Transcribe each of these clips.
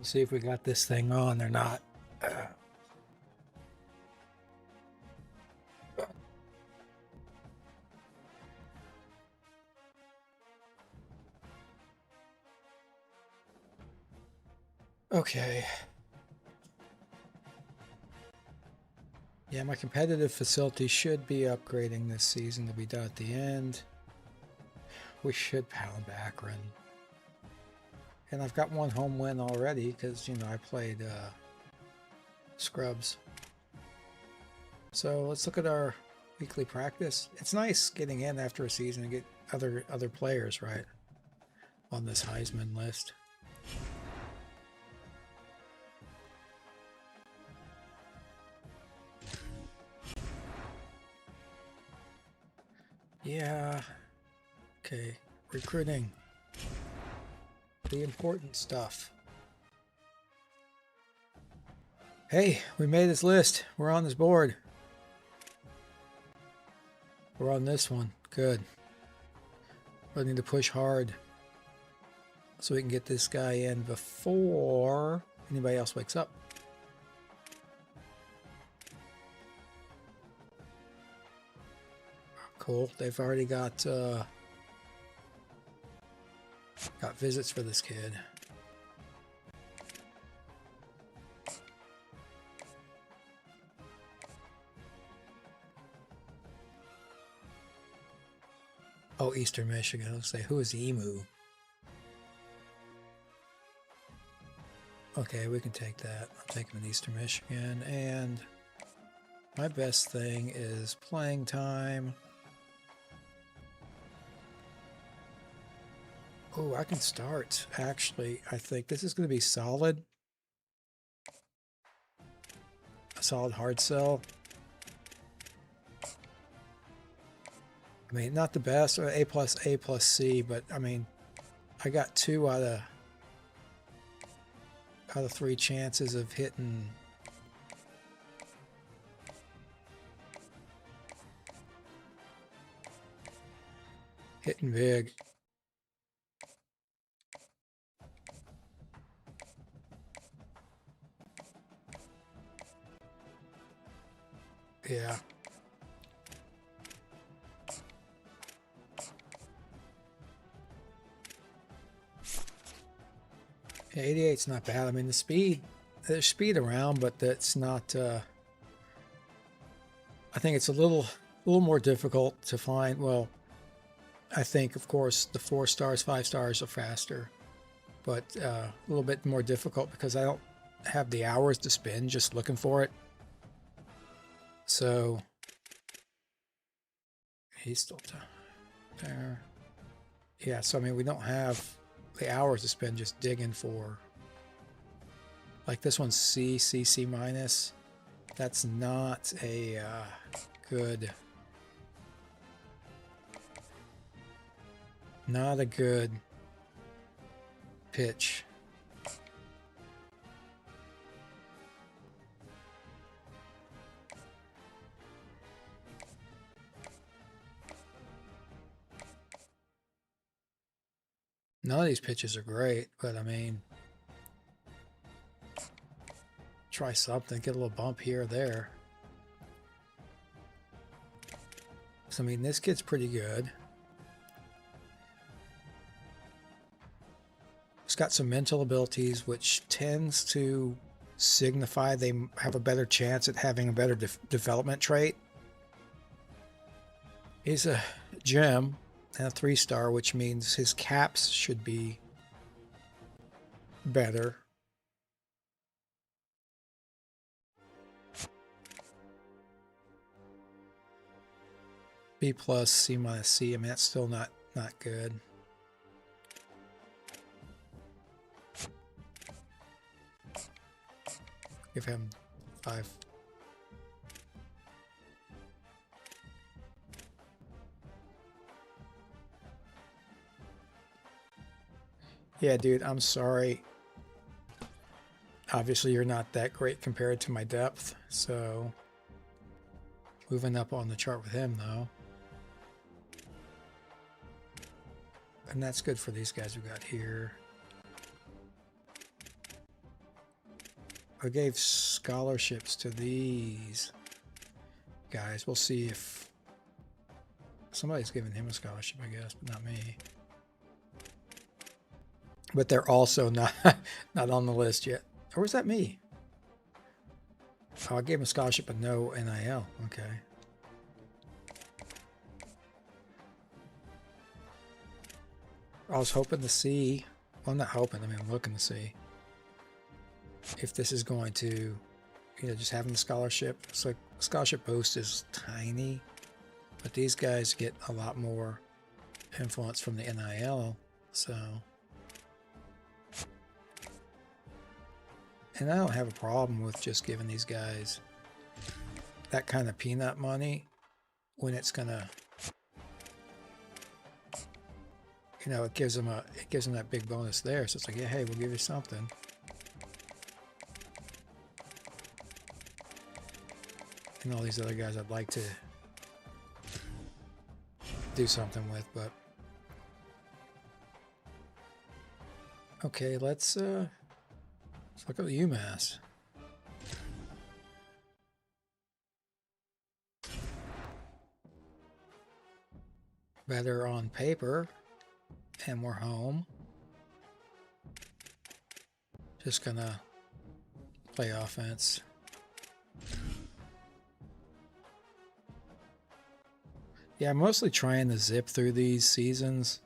See if we got this thing on or not. Okay. Yeah, my competitive facility should be upgrading this season to be done at the end. We should pound Akron. And I've got one home win already because, you know, I played Scrubs. So let's look at our weekly practice. It's nice getting in after a season and get other players, right, on this Heisman list. Yeah. Okay. Recruiting. The important stuff. Hey, we made this list. We're on this board. We're on this one. Good. We need to push hard so we can get this guy in before anybody else wakes up. Cool. They've already got visits for this kid. Oh, Eastern Michigan. Let's say, who is Emu? Okay, we can take that. I'm taking an Eastern Michigan, and my best thing is playing time. Oh, I can start, actually. I think this is going to be solid. A solid hard sell. I mean, not the best, or A plus C, but I mean, I got 2 out of 3 chances of hitting big. Yeah. Yeah, 88's not bad. I mean, the speed, there's speed around, but that's not. I think it's a little more difficult to find. Well, I think, of course, the 4 stars, 5 stars are faster, but a little bit more difficult because I don't have the hours to spend just looking for it. So he's still there. Yeah, so I mean, we don't have the hours to spend just digging for. Like this one's C minus. That's not a good. Not a good pitch. None of these pitches are great, but I mean, try something, get a little bump here or there. So I mean, this kid's pretty good. He's got some mental abilities, which tends to signify they have a better chance at having a better development trait. He's a gem and a 3-star, which means his caps should be better. B plus, C minus C. I mean, that's still not good. Give him 5. Yeah, dude, I'm sorry. Obviously, you're not that great compared to my depth, so moving up on the chart with him, though. And that's good for these guys we got here. We gave scholarships to these guys. We'll see if somebody's giving him a scholarship, I guess, but not me. But they're also not on the list yet. Or was that me? Oh, I gave him a scholarship but no NIL. Okay. I was hoping to see, well, I'm not hoping, I mean, I'm looking to see if this is going to, you know, just having the scholarship. It's like scholarship boost is tiny, but these guys get a lot more influence from the NIL, so. And I don't have a problem with just giving these guys that kind of peanut money when it's gonna, you know, it gives them that big bonus there. So it's like, yeah, hey, we'll give you something. And all these other guys I'd like to do something with, but okay, let's look at UMass. Better on paper, and we're home. Just gonna play offense. Yeah, I'm mostly trying to zip through these seasons.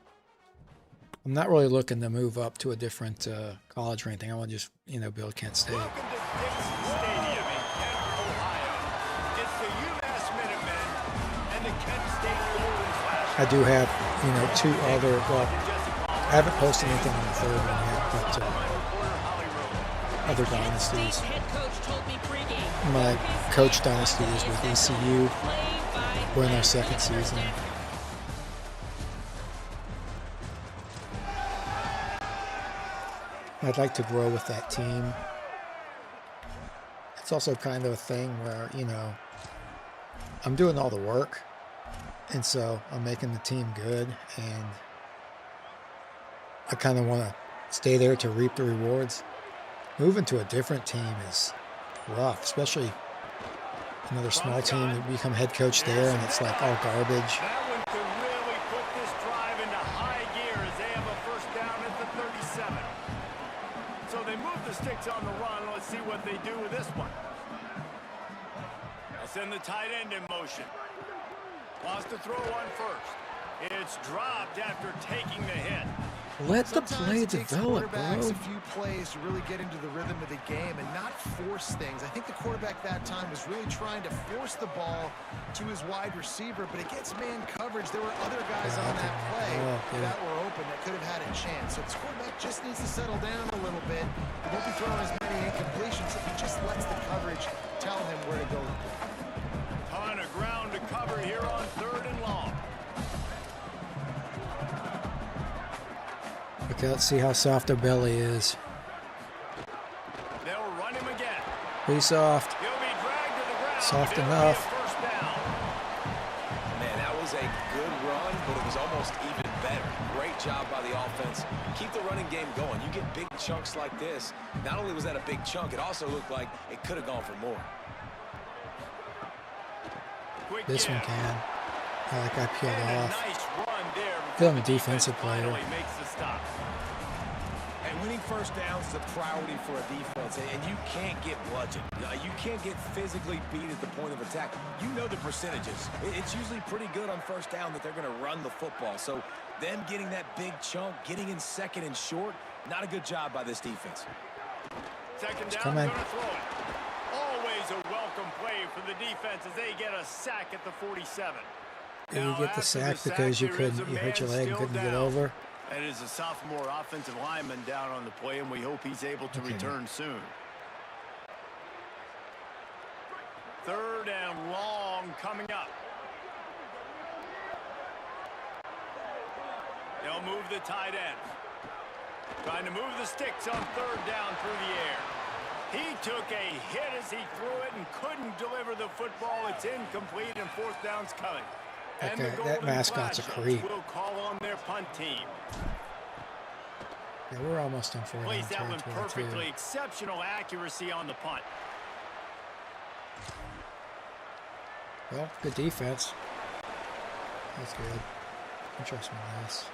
I'm not really looking to move up to a different college or anything. I want to just, you know, build Kent State. Welcome to Dixon Stadium in Kent, Ohio. It's the UMass Minutemen and the Kent State Golden Flash. I do have, you know, two other, well, I haven't posted anything on the third one yet, but other dynasties. My coach dynasty is with ECU. We're in our second season. I'd like to grow with that team. It's also kind of a thing where, you know, I'm doing all the work, and so I'm making the team good, and I kind of want to stay there to reap the rewards. Moving to a different team is rough, especially another small team that become head coach there, and it's like all garbage. That one could really put this drive into high gear as they have a first down at the 37. So they move the sticks on the run. Let's see what they do with this one. They'll send the tight end in motion. Wants to throw one first. It's dropped after taking the hit. Let the play develop, bro. A few plays to really get into the rhythm of the game and not force things. I think the quarterback that time was really trying to force the ball to his wide receiver, but against man coverage, there were other guys on that play that were open that could have had a chance. So this quarterback just needs to settle down a little bit. He won't be throwing as many incompletions if he just lets the coverage tell him where to go. Ton of ground to cover here on 3rd and long. Okay, let's see how soft their belly is. They'll run him again. Pretty soft. He'll be dragged to the ground. Soft It'll enough. be a first down. Man, that was a good run, but it was almost even better. Great job by the offense. Keep the running game going. You get big chunks like this. Not only was that a big chunk, it also looked like it could have gone for more. Quick This one in. can. I like I peeled And a off. nice run there. Feel I'm a defensive player. Finally makes the stop. And winning first downs is a priority for a defense, and you can't get bludgeoned. You can't get physically beat at the point of attack. You know the percentages. It's usually pretty good on first down that they're going to run the football. So them getting that big chunk, getting in second and short, not a good job by this defense. Second down, coming. going to throw it. Always a welcome play for the defense as they get a sack at the 47. Did you Now, get the after sack sack, because you there is couldn't, a you hurt your man leg and still couldn't get down. over? That is a sophomore offensive lineman down on the play, and we hope he's able to return soon. 3rd and long coming up. They'll move the tight end. Trying to move the sticks on 3rd down through the air. He took a hit as he threw it and couldn't deliver the football. It's incomplete, and 4th down's coming. And Okay, the that Golden mascot's a Flashes creep. will call on their punt team. Yeah, we're almost in 4 Plays that one territory, perfectly. too. Exceptional accuracy on the punt. Well, good defense. That's good. Interesting this.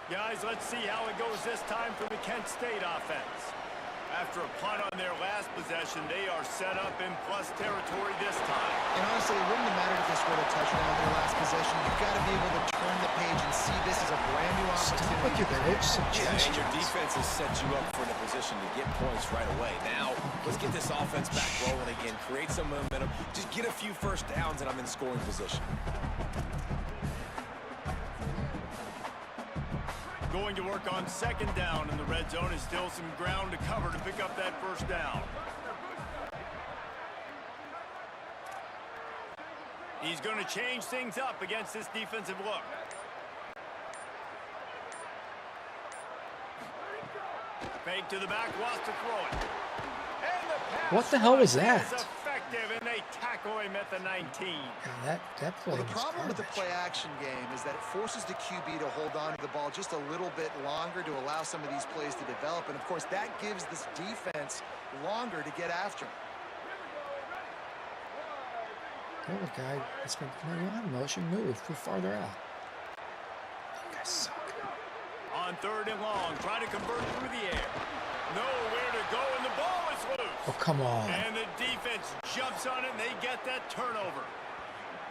Guys, let's see how it goes this time for the Kent State offense. After a punt on their last possession, they are set up in plus territory this time. And honestly, it wouldn't have mattered if this were a touchdown on their last possession. You've got to be able to turn the page and see this as a brand new opportunity. With your coach Yeah, and your suggestions. defense has set you up for the position to get points right away. Now, let's get this offense back rolling again. Create some momentum. Just get a few first downs, and I'm in scoring position. Going to work on second down in the red zone is still some ground to cover to pick up that first down. He's going to change things up against this defensive look. Fake to the back, wants to throw it. And the pass What the hell was rush that? is effective, and they tackle him at the 19. Yeah, that play Well, the was problem with the garbage. play-action game is that it forces the QB to hold on to the ball just a little bit longer to allow some of these plays to develop. And, of course, that gives this defense longer to get after him. Oh, the guy, it's been, you don't have motion, move, move farther out. You guys suck. On third and long, trying to convert through the air. Nowhere to go, and the ball is loose. Oh, come on. And the defense jumps on it, and they get that turnover.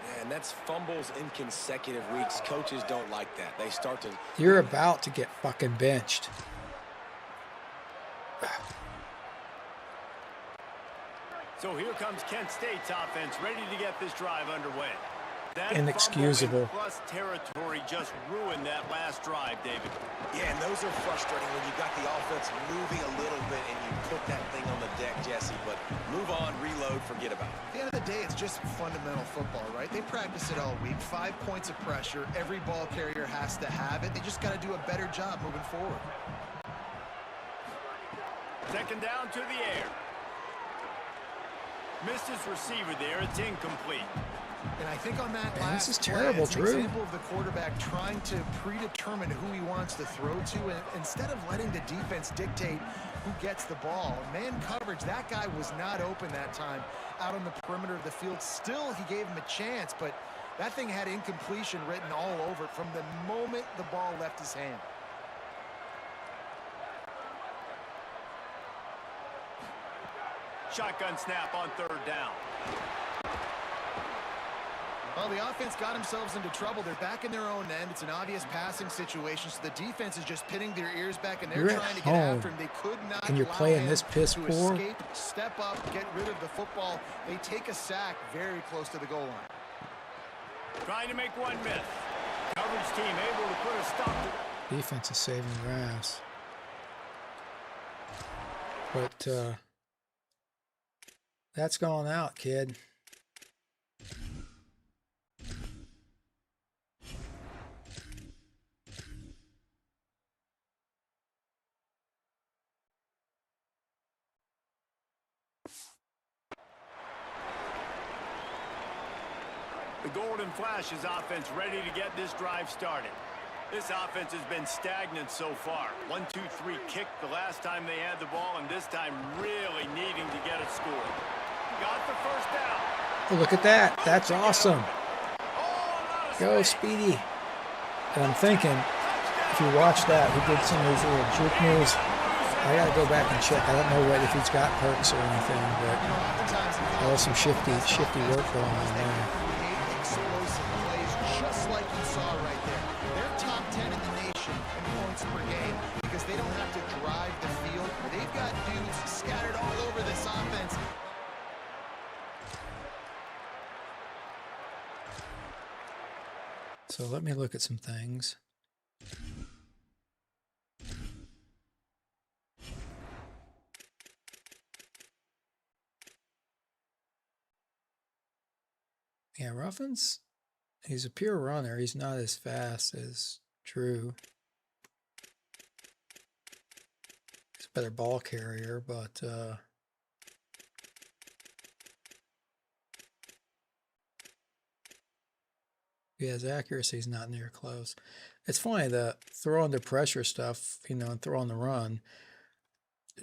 Yeah, and that's fumbles in consecutive weeks. Coaches don't like that. They start to... You're about to get fucking benched. So here comes Kent State's offense, ready to get this drive underway. That Inexcusable. fumble in plus territory just ruined that last drive, David. Yeah, and those are frustrating when you got the offense moving a little bit and you put that thing on the deck, Jesse. But move on, reload, forget about it. At the end of the day, it's just fundamental football, right? They practice it all week. 5 points of pressure. Every ball carrier has to have it. They just got to do a better job moving forward. Second down to the air. Missed his receiver there. It's incomplete. And I think on that Man, last this is play, terrible, it's an Drew. example of the quarterback trying to predetermine who he wants to throw to, and instead of letting the defense dictate who gets the ball. Man coverage, that guy was not open that time out on the perimeter of the field. Still, he gave him a chance, but that thing had incompletion written all over it from the moment the ball left his hand. Shotgun snap on third down. Well, the offense got themselves into trouble. They're back in their own end. It's an obvious passing situation, so the defense is just pinning their ears back, and they're You're at trying to get home, after him. They could not and you're allow playing him this piss to poor. escape, step up, get rid of the football. They take a sack very close to the goal line. Trying to make one miss. Coverage team able to put a stop to it. Defense is saving their ass. But, that's gone out, kid. The Golden Flash's offense ready to get this drive started. This offense has been stagnant so far. 1-2-3 kick the last time they had the ball, and this time really needing to get a score. Got the first down. Oh, look at that. That's awesome. Oh, Go, Speedy. And I'm thinking, if you watch that, he did some of these little juke moves. I got to go back and check. I don't know if he's got perks or anything, but there was some shifty work going on there. Create explosive plays just like you saw right there. They're top 10 in the nation in points per game because they don't have to drive the field. They've got dudes scattered all over this offense. So let me look at some things. Yeah, Ruffins, he's a pure runner. He's not as fast as Drew. He's a better ball carrier, but Yeah, his accuracy's not near close. It's funny, the throw under pressure stuff, you know, and throw on the run.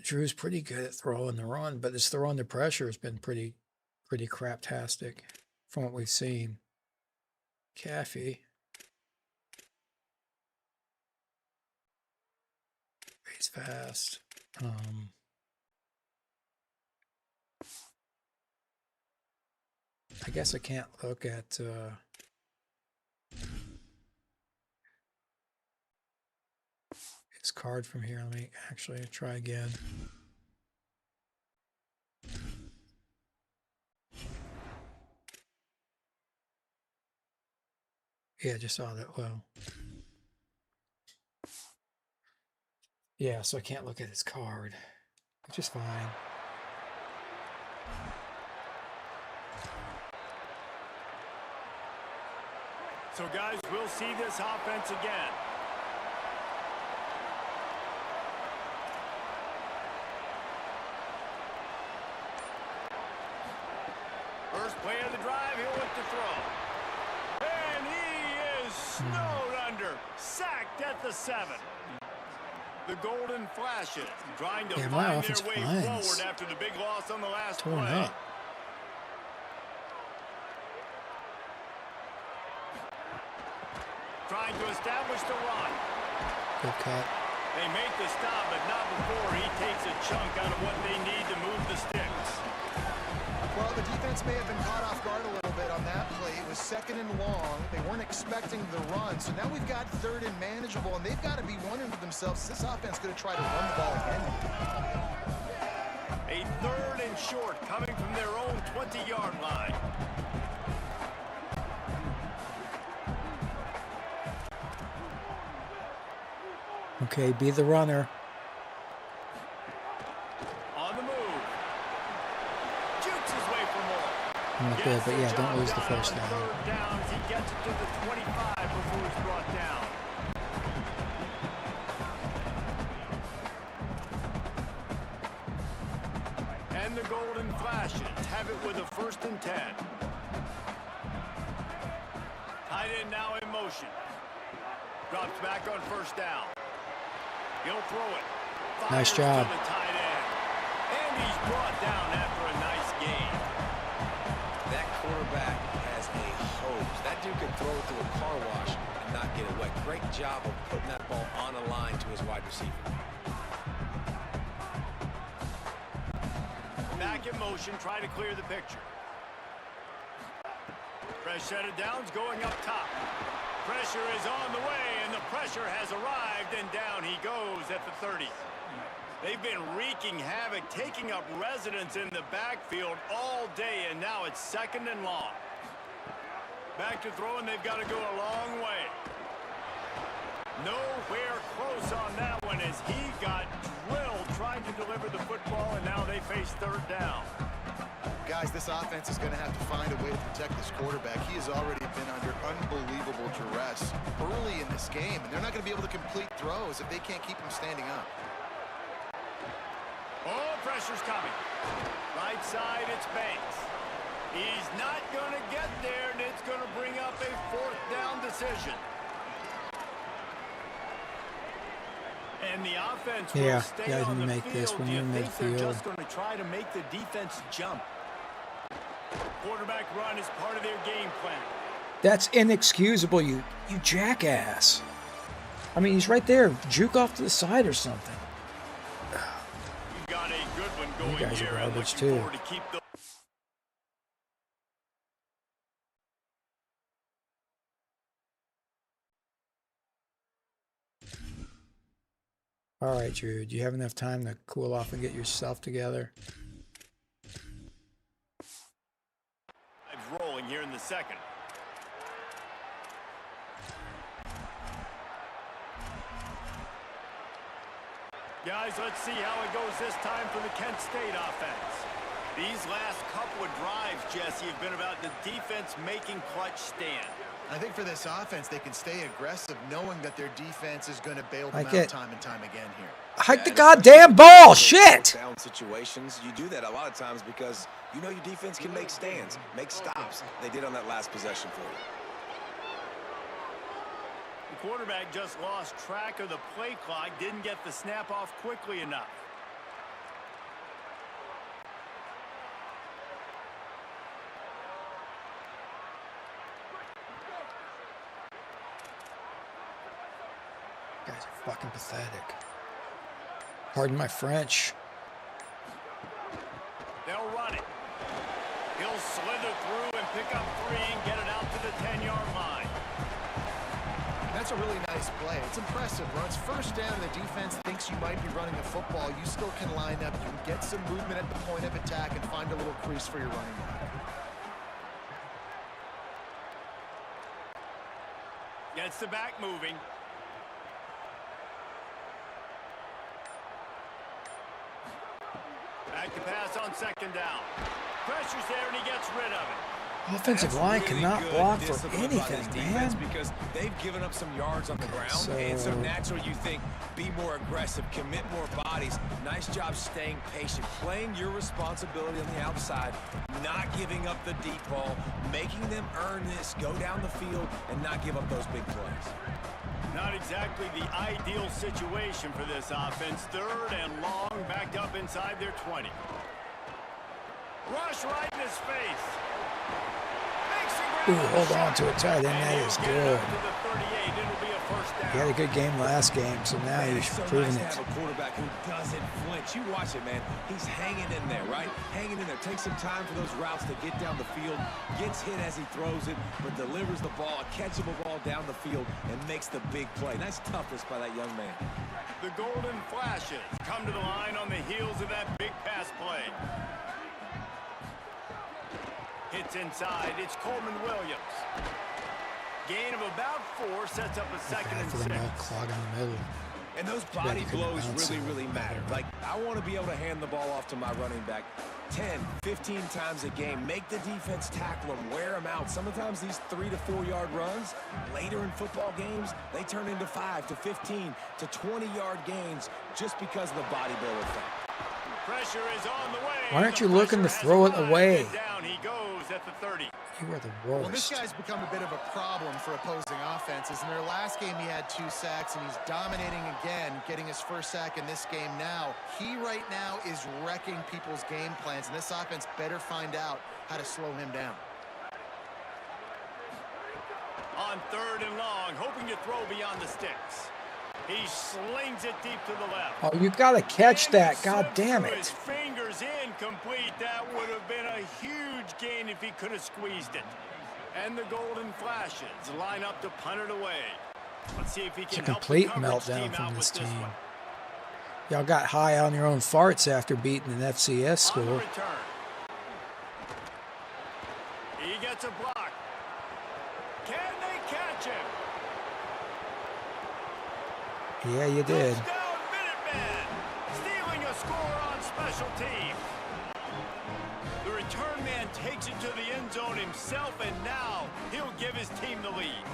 Drew's pretty good at throw on the run, but his throw under pressure has been pretty craptastic from what we've seen. Caffey. He's fast. I guess I can't look at his card from here. Let me actually try again. Yeah, just saw that. Well, yeah, so I can't look at his card, which is fine. So, guys, we'll see this offense again. First play of the drive, he'll look to throw. And he is snowed under, sacked at the 7. The Golden Flashes trying to find their way forward after the big loss on the last play. Trying to establish the run. Good cut. They make the stop, but not before he takes a chunk out of what they need to move the sticks. Well, the defense may have been caught off guard a little bit on that play. It was 2nd and long. They weren't expecting the run. So now we've got 3rd and manageable, and they've got to be wondering to themselves, is this offense going to try to run the ball again? A 3rd and short coming from their own 20-yard line. Okay, be the runner. On the move. Jukes his way for more. Not good, but yeah, don't lose the first down. 3rd down as he gets it to the 25 before he's brought down. And the Golden Flashes have it with a 1st and 10. Tight end now in motion. Drops back on 1st down. He'll throw it. Nice job. To the tight end. And he's brought down after a nice game. That quarterback has a hose. That dude can throw it through a car wash and not get it wet. Great job of putting that ball on a line to his wide receiver. Back in motion, try to clear the picture. Fresh set of downs going up top. Pressure is on the way, and the pressure has arrived, and down he goes at the 30. They've been wreaking havoc, taking up residence in the backfield all day, and now it's 2nd and long. Back to throwing, they've got to go a long way. Nowhere close on that one as he got drilled trying to deliver the football, and now they face 3rd down. Guys, this offense is going to have to find a way to protect this quarterback. He has already been under unbelievable duress early in this game, and they're not going to be able to complete throws if they can't keep him standing up. Oh, pressure's coming. Right side, it's Banks. He's not going to get there, and it's going to bring up a 4th down decision. And the offense will stay on the field. This when you're in They're just going to try to make the defense jump. Quarterback run is part of their game plan. That's inexcusable, you jackass. I mean, he's right there. Juke off to the side or something. You got a good one going you guys here. are garbage I'm looking too. forward to keep the All right, Drew. Do you have enough time to cool off and get yourself together? rolling here in the 2nd. Guys, let's see how it goes this time for the Kent State offense. These last couple of drives, Jesse, have been about the defense making clutch stand. I think for this offense, they can stay aggressive knowing that their defense is going to bail them out time and time again here. Hike the goddamn ball, shit! Down situations, you do that a lot of times because you know your defense can make stands, make stops. They did on that last possession for you. quarterback just lost track of the play clock, didn't get the snap off quickly enough. Guys are fucking pathetic. Pardon my French. They'll run it. He'll slither through and pick up 3 and get it out to the 10-yard line. That's a really nice play. It's impressive, bro. It's first down, and the defense thinks you might be running the football. You still can line up. You can get some movement at the point of attack and find a little crease for your running back. Gets the back moving. Back to pass on second down. Pressure's there, and he gets rid of it. Offensive line cannot block for anything, man. Because they've given up some yards on the ground, and so naturally you think, be more aggressive, commit more bodies. Nice job staying patient, playing your responsibility on the outside, not giving up the deep ball, making them earn this, go down the field, and not give up those big plays. Not exactly the ideal situation for this offense. 3rd and long, backed up inside their 20. Rush right in his face. Ooh, hold on to it tight end. That is good. He had a good game last game, so now he's proving it. Have a quarterback who doesn't flinch. You watch it, man. He's hanging in there, right? Hanging in there. Takes some time for those routes to get down the field. Gets hit as he throws it, but delivers the ball, a catchable ball down the field, and makes the big play. Nice toughness by that young man. The Golden Flashes come to the line on the heels of that big pass play. Hits inside. It's Coleman Williams. Gain of about 4 sets up a 2nd and 6. Clog in the middle. And those body blows really matter. Like, I want to be able to hand the ball off to my running back 10, 15 times a game. Make the defense tackle them, wear them out. Sometimes these 3 to 4 yard runs, later in football games, they turn into 5 to 15 to 20 yard gains just because of the body blow effect. Pressure is on the way. Why aren't you looking to throw it away? Down he goes at the 30. You are the worst. Well, this guy's become a bit of a problem for opposing offenses. In their last game, he had 2 sacks, and he's dominating again, getting his 1st sack in this game now. He right now is wrecking people's game plans, and this offense better find out how to slow him down. On 3rd and long, hoping to throw beyond the sticks. He slings it deep to the left. Oh, you got to catch that. God damn it. His fingers incomplete. That would have been a huge gain if he could have squeezed it. And the Golden Flashes line up to punt it away. Let's see if he can help the coverage team out with this one. Y'all got high on your own farts after beating an FCS school. He gets a block. Can they catch him? Yeah, you did. Touchdown, Minutemen! Stealing a score on special teams. The return man takes it to the end zone himself, and now he'll give his team the lead.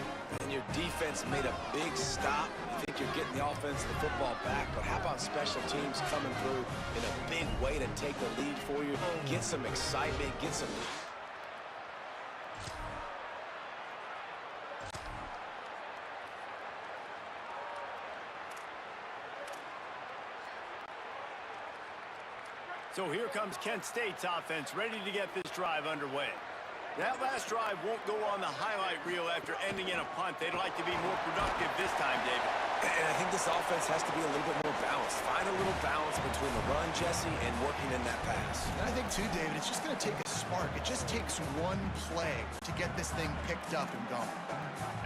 And your defense made a big stop. You think you're getting the offense the football back, but how about special teams coming through in a big way to take the lead for you? Get some excitement, get some... So here comes Kent State's offense, ready to get this drive underway. That last drive won't go on the highlight reel after ending in a punt. They'd like to be more productive this time, David. And I think this offense has to be a little bit more balanced. Find a little balance between the run, Jesse, and working in that pass. And I think, too, David, it's just going to take a spark. It just takes one play to get this thing picked up and going.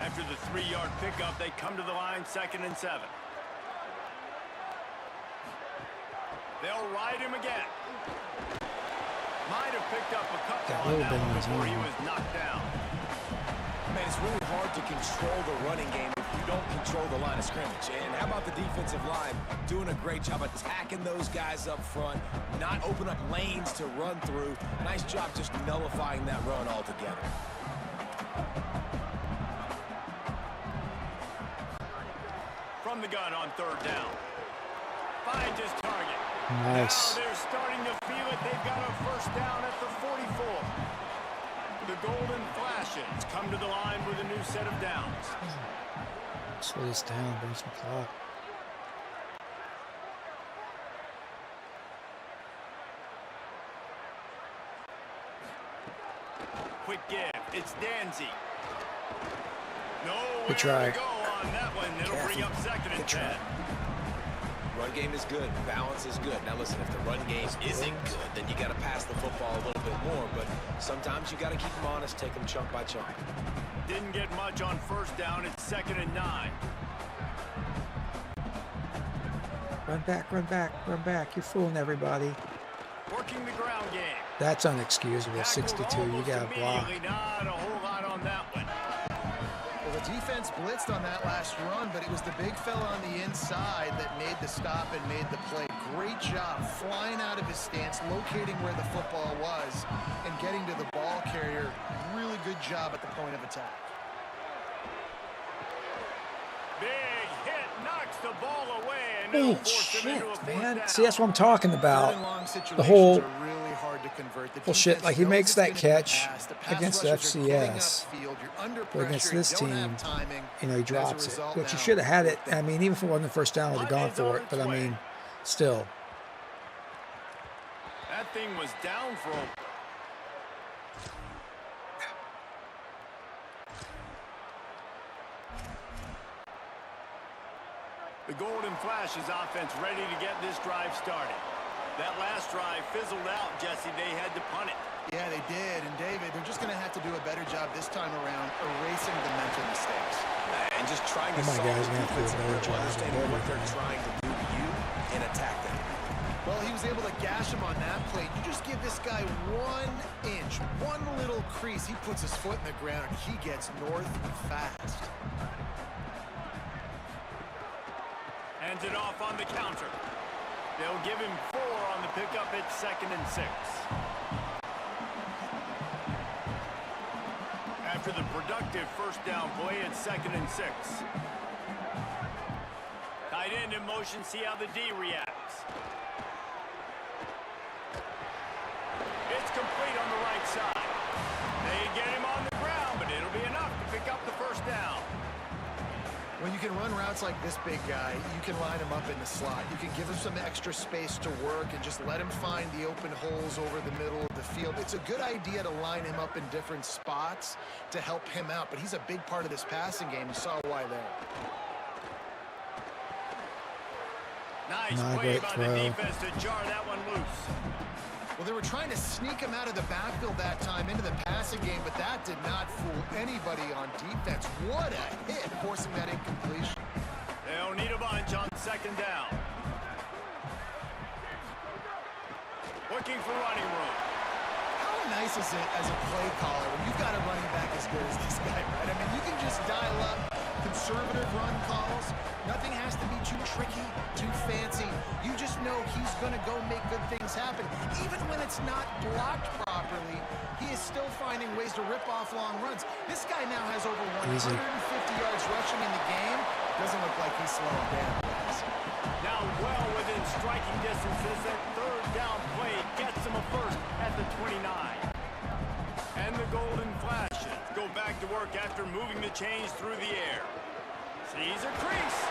After the 3-yard pickup, they come to the line 2nd and 7. They'll ride him again. Might have picked up a couple on that one before he was knocked down. Man, it's really hard to control the running game if you don't control the line of scrimmage. And how about the defensive line doing a great job attacking those guys up front, not open up lanes to run through. Nice job just nullifying that run altogether. From the gun on 3rd down. Finds his target. Nice. Now they're starting to feel it. They've got a 1st down at the 44. The Golden Flashes come to the line with a new set of downs. Slow this down, bring some clock. Quick give. It's Danzy. No, good try. Go on that one. It'll bring up second and 10. Run game is good. Balance is good. Now listen, if the run game isn't good, then you got to pass the football a little bit more. But sometimes you got to keep them honest, take them chunk by chunk. Didn't get much on first down. It's 2nd and 9. Run back, run back, run back. You're fooling everybody. Working the ground game. That's unexcusable. 62. You got to block. Not a whole lot on that one. Well, the defense blitzed on that last run, but it was the big fella on the inside that made the stop and made the play. Great job flying out of his stance, locating where the football was, and getting to the ball carrier. Really good job at the point of attack. Big hit, knocks the ball away. And Oh, shit, man. See, that's what I'm talking about. The whole bullshit. Like, he makes that catch against the FCS. But against this team, you know, he drops it. Which he should have had it. I mean, even if it wasn't the first down, he would have gone for it. But, I mean, still. That thing was down for him. The Golden Flash's offense ready to get this drive started. That last drive fizzled out, Jesse. They had to punt it. Yeah, they did. And, David, they're just going to have to do a better job this time around erasing the mental mistakes. And just trying to solve the gonna have to do a better job understanding what they're trying to do to you and attack them. Well, he was able to gash him on that play. You just give this guy 1 inch, one little crease. He puts his foot in the ground, and he gets north fast. Hands it off on the counter. They'll give him 4 on the pickup at 2nd and 6. After the productive first down play at 2nd and 6. Tight end in motion, see how the D reacts. It's complete on the right side. They get him on the ground, but it'll be enough to pick up the first down. When you can run routes like this big guy, you can line him up in the slot. You can give him some extra space to work and just let him find the open holes over the middle of the field. It's a good idea to line him up in different spots to help him out, but he's a big part of this passing game. You saw why there. Nice play by the defense to jar that one loose. Well, they were trying to sneak him out of the backfield that time into the passing game, but that did not fool anybody on defense. What a hit, forcing that incompletion. They'll need a bunch on 2nd down. Looking for running room. How nice is it as a play caller when you've got a running back as good as this guy, right? I mean, you can just dial up conservative run calls. Nothing has to be too tricky, too fancy. You just know he's going to go make good things happen. Even when it's not blocked properly, he is still finding ways to rip off long runs. This guy now has over 150 yards rushing in the game. Doesn't look like he's slowing down, guys. Now well within striking distances, that 3rd down play gets him a first at the 29. And the Golden Flashes go back to work after moving the chains through the air. Sees a crease.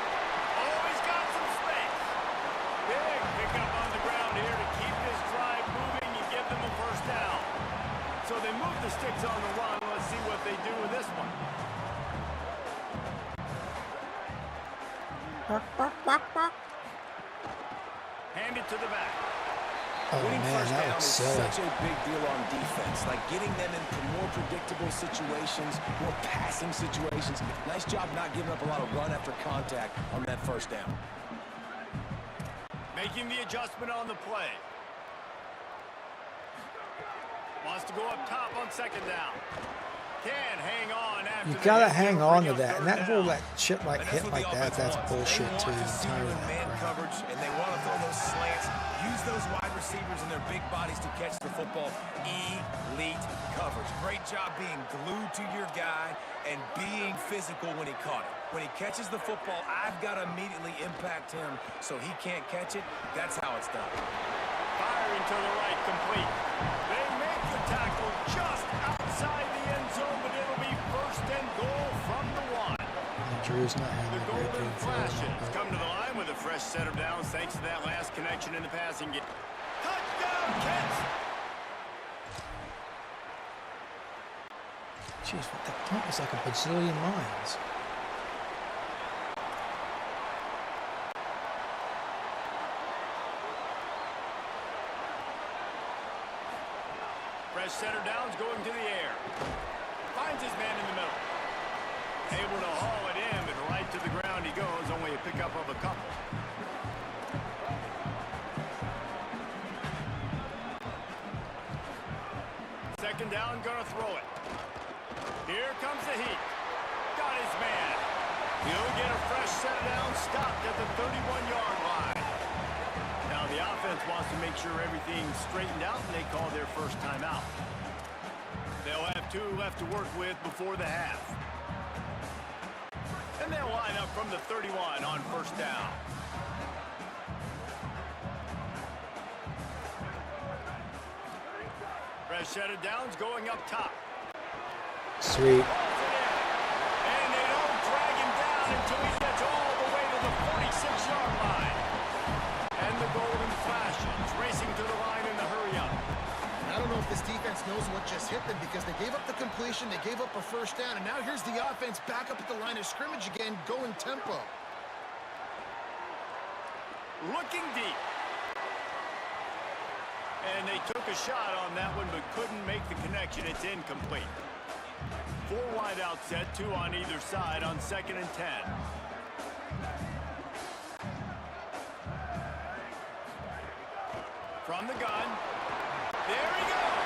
Oh, he's got some space. Big pickup on the ground here to keep this drive moving and give them a first down. So they move the sticks on the run. Let's see what they do with this one. Hand it to the back. Oh, Winning man, first that down looks is silly. such a big deal on defense. Like getting them into more predictable situations, more passing situations. Nice job not giving up a lot of run after contact on that first down. Making the adjustment on the play. Wants to go up top on 2nd down. Can hang on after You the gotta hit. hang They'll on bring to up that. And 3rd that whole down. shit like hit like that, that's bullshit too. They want to I'm see tired you of in man that crap. coverage, and they want to throw those slants. Use those wide receivers and their big bodies to catch the football. Elite coverage. Great job being glued to your guy and being physical when he caught it. When he catches the football, I've got to immediately impact him so he can't catch it. That's how it's done. Firing to the right, complete. They make the tackle just outside the end zone, but it'll be 1st and goal from the 1. Drew Drew's not The having a great Golden game for Flashes come to the line with a fresh set of downs thanks to that last connection in the passing game. Touchdown, Kents! Jeez, that punt was like a bazillion miles. Fresh set of downs going to the air. Finds his man in the middle. Able to haul it in, but right to the ground he goes, only a pickup of a couple. Second down, gonna throw it. Here comes the heat. Got his man. He'll get a fresh set of downs, stopped at the 31-yard line. Now the offense wants to make sure everything's straightened out, and they call their first timeout. They'll have 2 left to work with before the half. And they'll line up from the 31 on first down. Fresh set of downs going up top. Sweet. And they don't drag him down until he gets all the way to the 46-yard line. And the Golden Flashes racing to the line in the hurry-up. I don't know if this defense knows what just hit them because they gave up the completion, they gave up a first down, and now here's the offense back up at the line of scrimmage again, going tempo. Looking deep. And they took a shot on that one, but couldn't make the connection. It's incomplete. 4 wide out set, 2 on either side on 2nd and 10. From the gun. There he goes.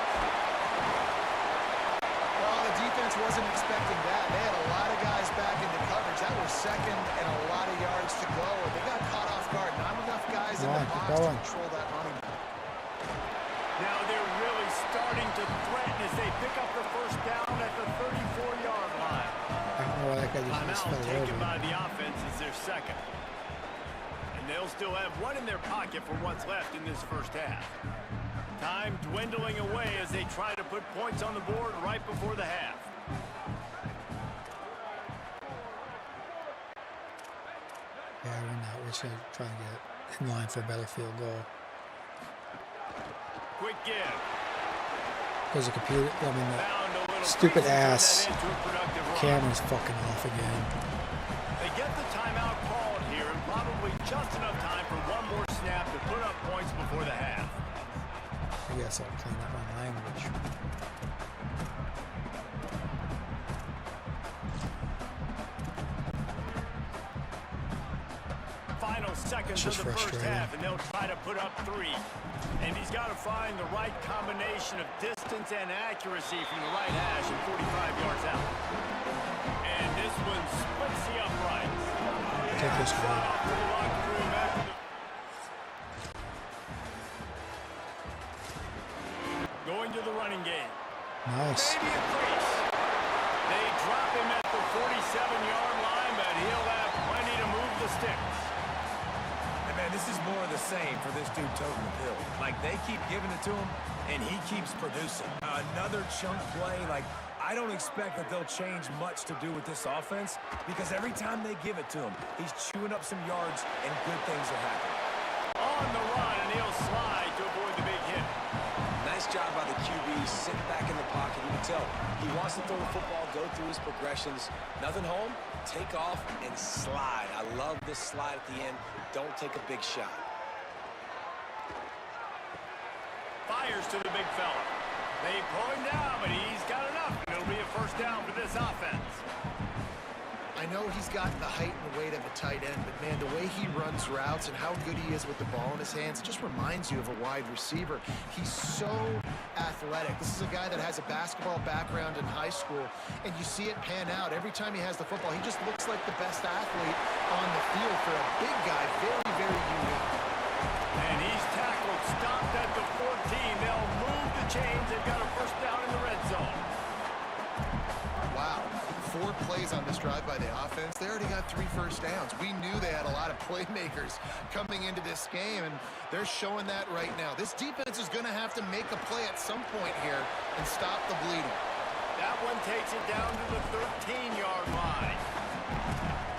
Well, the defense wasn't expecting that. They had a lot of guys back into coverage. That was second and a lot of yards to go. They got caught off guard. Not enough guys in the box to control that running. Now they're really starting to threaten as they pick up the first down at the 34-yard line. I don't know why that guy just Timeout fell taken over. by the offense is their second. And they'll still have 1 in their pocket for what's left in this first half. Time dwindling away as they try to put points on the board right before the half. Yeah, we're not. We're just going to try and get in line for a better field goal. Quick give. Because the computer, I mean, Found a little stupid space and ass turned that into a productive the run. camera's fucking off again. They get the timeout called here and probably just enough time for 1 more snap to put up points before the half. I guess I'll clean up my language. Final seconds of Just the first frustrating. half, and they'll try to put up 3. And he's got to find the right combination of distance and accuracy from the right hash and 45 yards out. And this one splits the uprights. Take this Shot one. off to the locker room after the... Going to the running game. Nice. Maybe a crease. They drop him at the 47-yard line, but he'll have plenty to move the sticks. And man, this is more of the same for this dude toting the pill. Like, they keep giving it to him, and he keeps producing. Another chunk play. Like, I don't expect that they'll change much to do with this offense because every time they give it to him, he's chewing up some yards, and good things are happening. On the run, and he'll slide to avoid the big hit. Nice job by the QB, sitting back in the pocket. You can tell he wants to throw the football, go through his progressions. Nothing home, take off, and slide. I love this slide at the end. Don't take a big shot. Fires to the big fella. They pull him down, but he's got enough, and it'll be a first down for this offense. I know he's got the height and weight of a tight end, but man, the way he runs routes and how good he is with the ball in his hands, it just reminds you of a wide receiver. He's so athletic. This is a guy that has a basketball background in high school, and you see it pan out. Every time he has the football, he just looks like the best athlete on the field for a big guy. Very, very unique. And he's tackled, stopped at the 14. They'll move the chains. They've got a first down in the red zone. Wow. 4 plays on this drive by the offense. They already got 3 first downs. We knew they had a lot of playmakers coming into this game, and they're showing that right now. This defense is going to have to make a play at some point here and stop the bleeding. That one takes it down to the 13-yard line.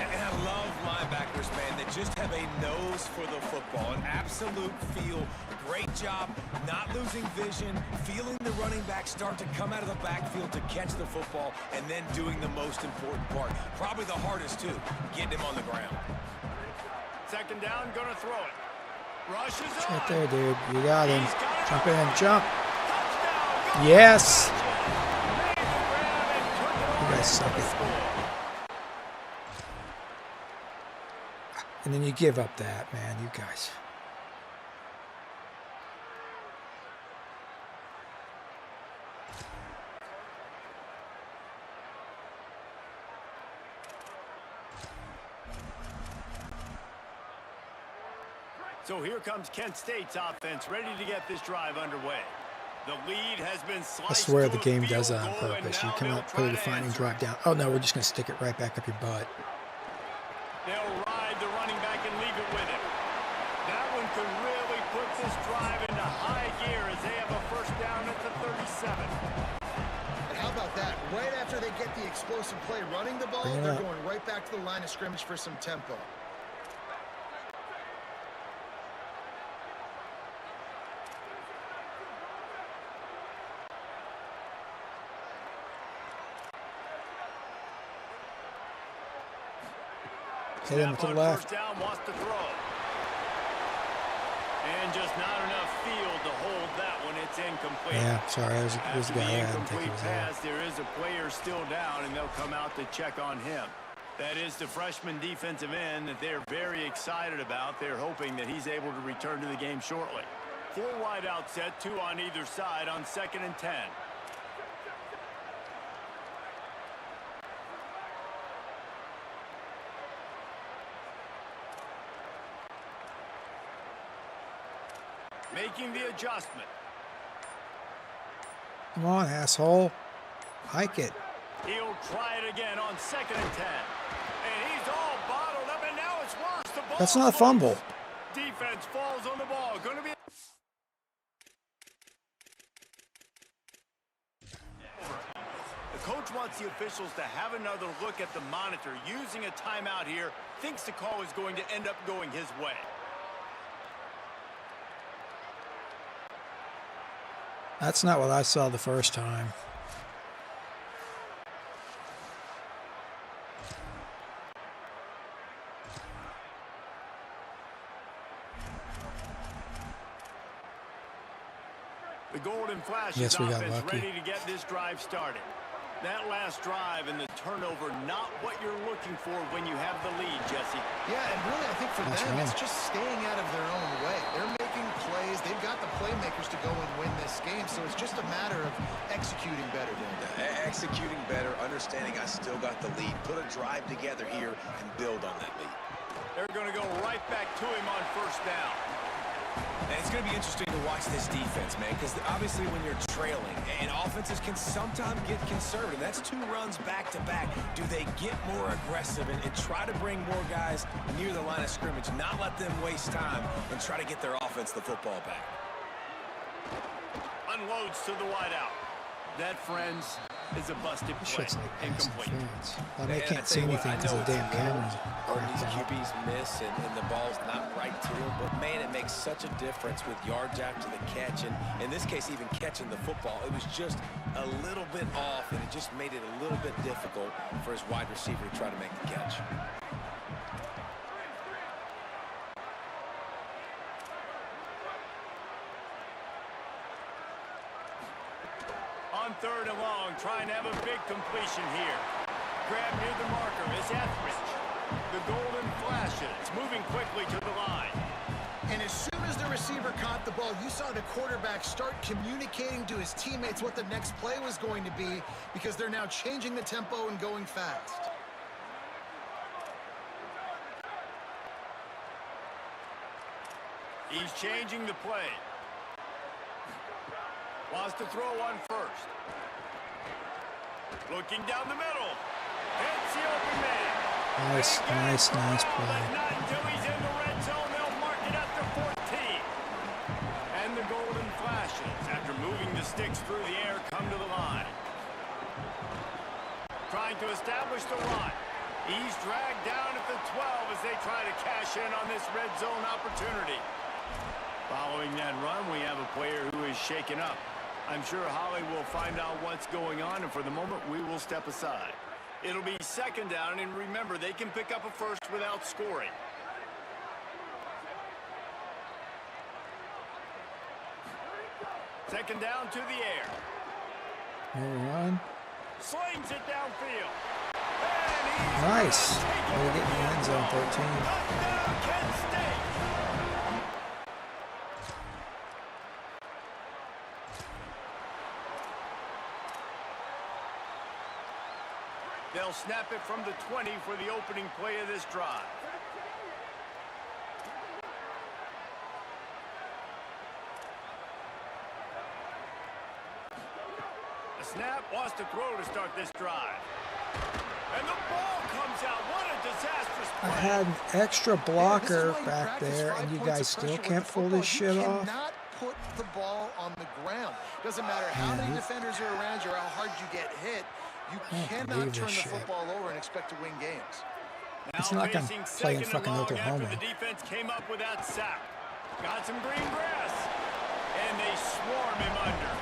And I love linebackers, man, that just have a nose for the football, an absolute feel. Great job not losing vision, feeling the running back start to come out of the backfield to catch the football, and then doing the most important part. Probably the hardest, too, getting him on the ground. Second down, gonna throw it. Rushes It's on. right there, dude. You got him. Jump in, jump. Touchdown. Yes. Made the grab and took it You over guys suck for the it. score. And then you give up that, man. You guys. So here comes Kent State's offense, ready to get this drive underway. The lead has been sliced. I swear the to a game field does that on goal, and purpose. You now come they'll out, try put a to defining answer. drop down. Oh no, we're just going to stick it right back up your butt. They'll ride the running back and leave it with him. That one could really put this drive into high gear as they have a first down at the 37. And how about that? Right after they get the explosive play running the ball, Bring it they're up. going right back to the line of scrimmage for some tempo. Hit him Snap to the on left. First down, wants to throw. And just not enough field to hold that one. It's incomplete. Yeah, sorry. There's a After guy the there. I didn't think he incomplete was there. pass, there is a player still down, and they'll come out to check on him. That is the freshman defensive end that they're very excited about. They're hoping that he's able to return to the game shortly. 4 wide out set, 2 on either side on 2nd and 10. Making the adjustment. Come on, asshole. Hike it. He'll try it again on 2nd and 10. And he's all bottled up, and now it's worse. The ball That's not a fumble. Defense falls on the ball. Going to be... The coach wants the officials to have another look at the monitor. Using a timeout here, thinks the call is going to end up going his way. That's not what I saw the first time. The Golden Flashes Yes, we got offense lucky. ready to get this drive started. That last drive and the turnover, not what you're looking for when you have the lead, Jesse. Yeah, and really I think for That's them, right. it's just staying out of their own way. They're making plays. They've got the playmakers to go and win this game, so it's just a matter of executing better. Executing better, understanding I still got the lead. Put a drive together here and build on that lead. They're going to go right back to him on first down. And it's going to be interesting to watch this defense, man, because obviously when you're trailing, and offenses can sometimes get conservative. That's 2 runs back-to-back. Do they get more aggressive and try to bring more guys near the line of scrimmage, not let them waste time, and try to get their offense the football back? Unloads to the wideout. That, friends, is a busted play. Shit's like pass Incomplete. interference. I mean, I And can't tell see you what, anything I because know the damn it's little, camera's or these cracked out. QBs miss and the ball's not right to them, but man, it makes such a difference with yards after the catch, and in this case, even catching the football. It was just a little bit off, and it just made it a little bit difficult for his wide receiver to try to make the catch. On 3rd and long, trying to have a big completion here. Grab near the marker is Etheridge. The Golden Flashes moving quickly to the line. And as soon as the receiver caught the ball, you saw the quarterback start communicating to his teammates what the next play was going to be, because they're now changing the tempo and going fast. He's changing the play. Wants to throw on first. Looking down the middle. Hits the open man. Nice, nice, nice But play. not until he's in the red zone. They'll mark it at the 14. And the Golden Flashes, after moving the sticks through the air, come to the line. Trying to establish the run. He's dragged down at the 12 as they try to cash in on this red zone opportunity. Following that run, we have a player who is shaken up. I'm sure Holly will find out what's going on, and for the moment, we will step aside. It'll be second down, and remember, they can pick up a first without scoring. Second down to the air. Run. Slings it downfield. Nice. Way to get in the end zone, 13. Touchdown, Kent State. They'll snap it from the 20 for the opening play of this drive. The snap wants to throw to start this drive. And the ball comes out. What a disastrous play. I had an extra blocker back there, and you guys still can't pull this shit off. Cannot put the ball on the ground. Doesn't matter how many defenders are around you or how hard you get hit. You cannot turn the football over and expect to win games. It's not like I'm playing fucking Oklahoma. The defense came up with that sack. Got some green grass. And they swarm him under.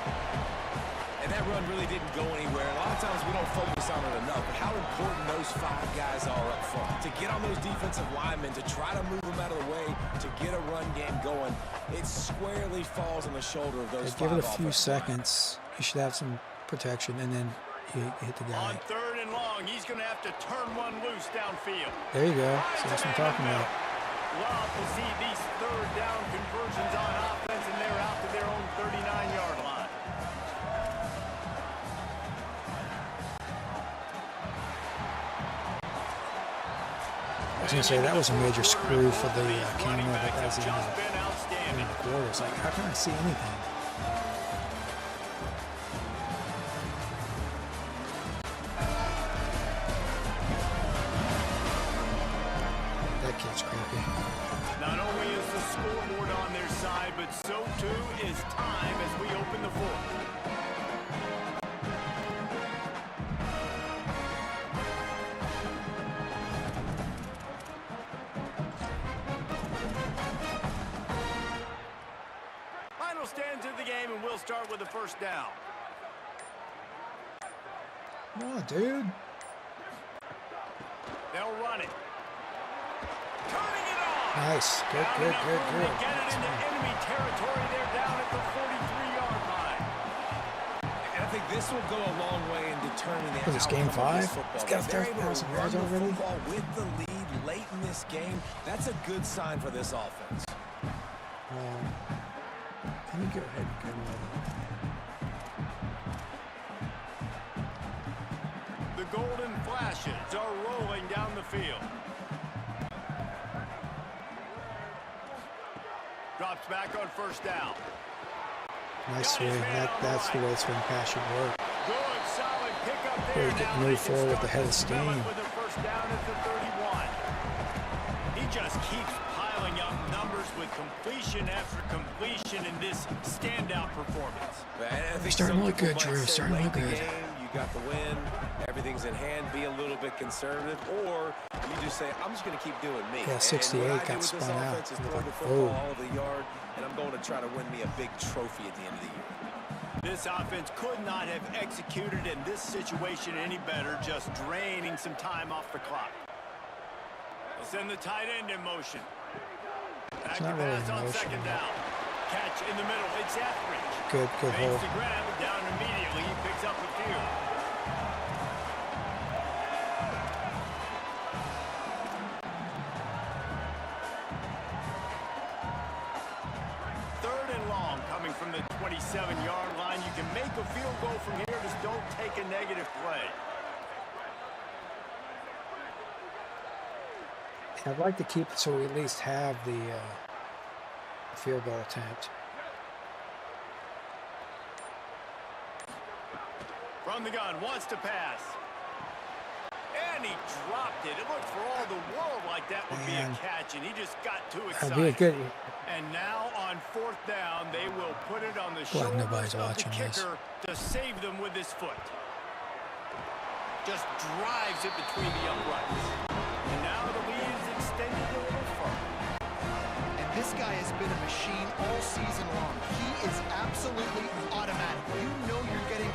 And that run really didn't go anywhere. A lot of times we don't focus on it enough, but how important those 5 guys are up front. To get on those defensive linemen, to try to move them out of the way, to get a run game going, it squarely falls on the shoulder of those 5 Give it a few offensive seconds. You should have some protection, and then you hit the guy. On third and long, he's going to have to turn one loose downfield. There you go. So that's what I'm talking about. Love to see these third down conversions on offense, and they're out to their own 39-yard line. I was going to say, that was a major screw for the camera, but that's the end of the quarter. It's like, how can I see anything? That kid's creepy. Not only is the scoreboard on their side, but so too is time as we open the fourth. Stands in the game, and we'll start with the first down. Come on, dude. They'll run it. Turning it on. Nice. Good. Get it into enemy territory. They're down at the 43-yard line. And I think this will go a long way in determining the Is this game 5? It's got If they're able to 30,000 run yards the already. football with the lead late in this game, that's a good sign for this offense. Let me go ahead and go The golden flashes are rolling down the field. Drops back on first down. Nice swing. That's the way swing pass should work. Good, solid pickup there. Really get moved forward with the head of steam. With the first down at the 31. He just keeps piling up numbers with completion after completion in this standout performance. They're starting to look good, Drew. Starting to look good. You got the win. Everything's in hand. Be a little bit conservative. Or you just say, I'm just going to keep doing me. Yeah, 68 got spun out. Is throw the football all over the yard, and I'm going to try to win me a big trophy at the end of the year. This offense could not have executed in this situation any better, just draining some time off the clock. They'll send the tight end in motion. Back to pass on second down. Catch in the middle. It's Etheridge. Good hold. Makes the grab down immediately. He picks up a few. Third and long coming from the 27-yard line. You can make a field goal from here. Just don't take a negative play. I'd like to keep it so we at least have the field goal attempt. From the gun, wants to pass. And he dropped it. It looked for all the world like that would be a catch, and he just got too excited. That'd be a good. And now on fourth down, they will put it on the shoulders nobody's of the watching this. kicker to save them with his foot. just drives it between the uprights. And now the lead is extended a little further. And this guy has been a machine all season long. He is absolutely automatic. You know you're getting...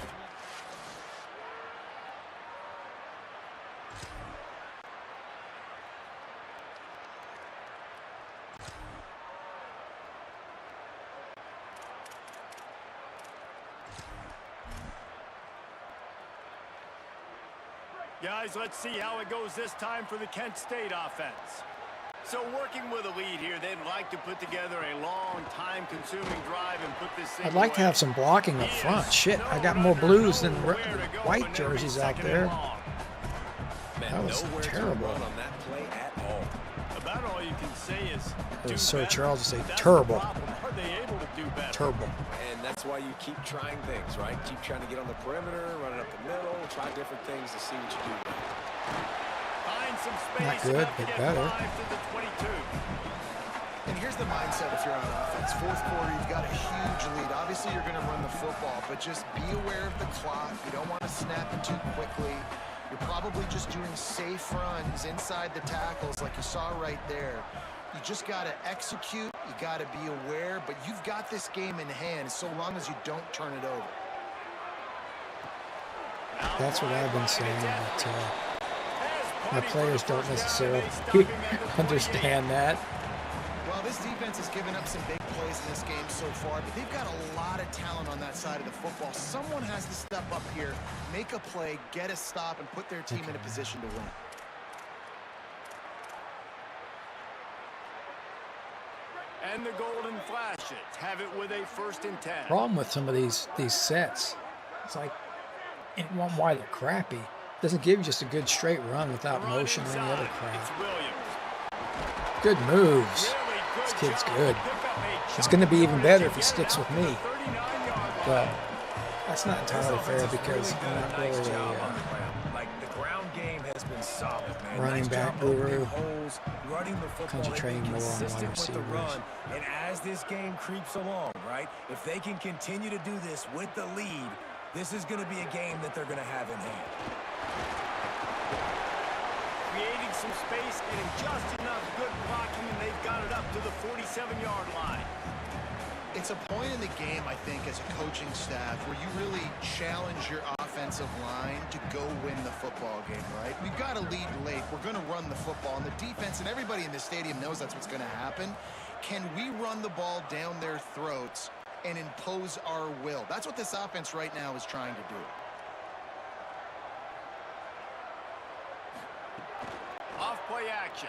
Guys, let's see how it goes this time for the Kent State offense. So working with a lead here, they'd like to put together a long, time-consuming drive and put this thing I'd like to away. have some blocking up front. Shit, I got more blues than white jerseys out there. That was terrible. On that play at all. About all you can say is do Sir better. Charles would say That's the terrible. problem. Are they able to do better? Terrible. And that's why you keep trying things, right? Keep trying to get on the perimeter, run it up the middle, try different things to see what you do. Find some space. Not good, enough to but get better. 5 to the 22. And here's the mindset if you're on offense. Fourth quarter, you've got a huge lead. Obviously, you're going to run the football, but just be aware of the clock. You don't want to snap it too quickly. You're probably just doing safe runs inside the tackles like you saw right there. You just got to execute. You got to be aware, but you've got this game in hand so long as you don't turn it over. That's what I've been saying, but my players don't necessarily understand that. Well, this defense has given up some big plays in this game so far, but they've got a lot of talent on that side of the football. Someone has to step up here, make a play, get a stop, and put their team in a position to win. And the Golden Flashes have it with a 1st and 10. Problem with some of these sets, it's like, in one why they're crappy. Doesn't give you just a good straight run without motion or any other It's crap. Williams. Good moves. Really good This kid's job good. to pick up a It's chunk going to be of even yardage better to if he get it sticks out with to the me. 39-yard line. But that's not entirely fair because Really I'm done not a nice really job a on the ground. Like, the ground game has been solid, man. running Nice back job opening guru. holes, running the football, Concentrating they've been more on wide consistent with the receivers. run. And as this game creeps along, right, if they can continue to do this with the lead, this is going to be a game that they're going to have in hand. Creating some space, getting just enough good blocking, and they've got it up to the 47-yard line. It's a point in the game, I think, as a coaching staff where you really challenge your offensive line to go win the football game, right? We've got to lead late. We're going to run the football, and the defense and everybody in the stadium knows that's what's going to happen. Can we run the ball down their throats and impose our will? That's what this offense right now is trying to do. Off-play action.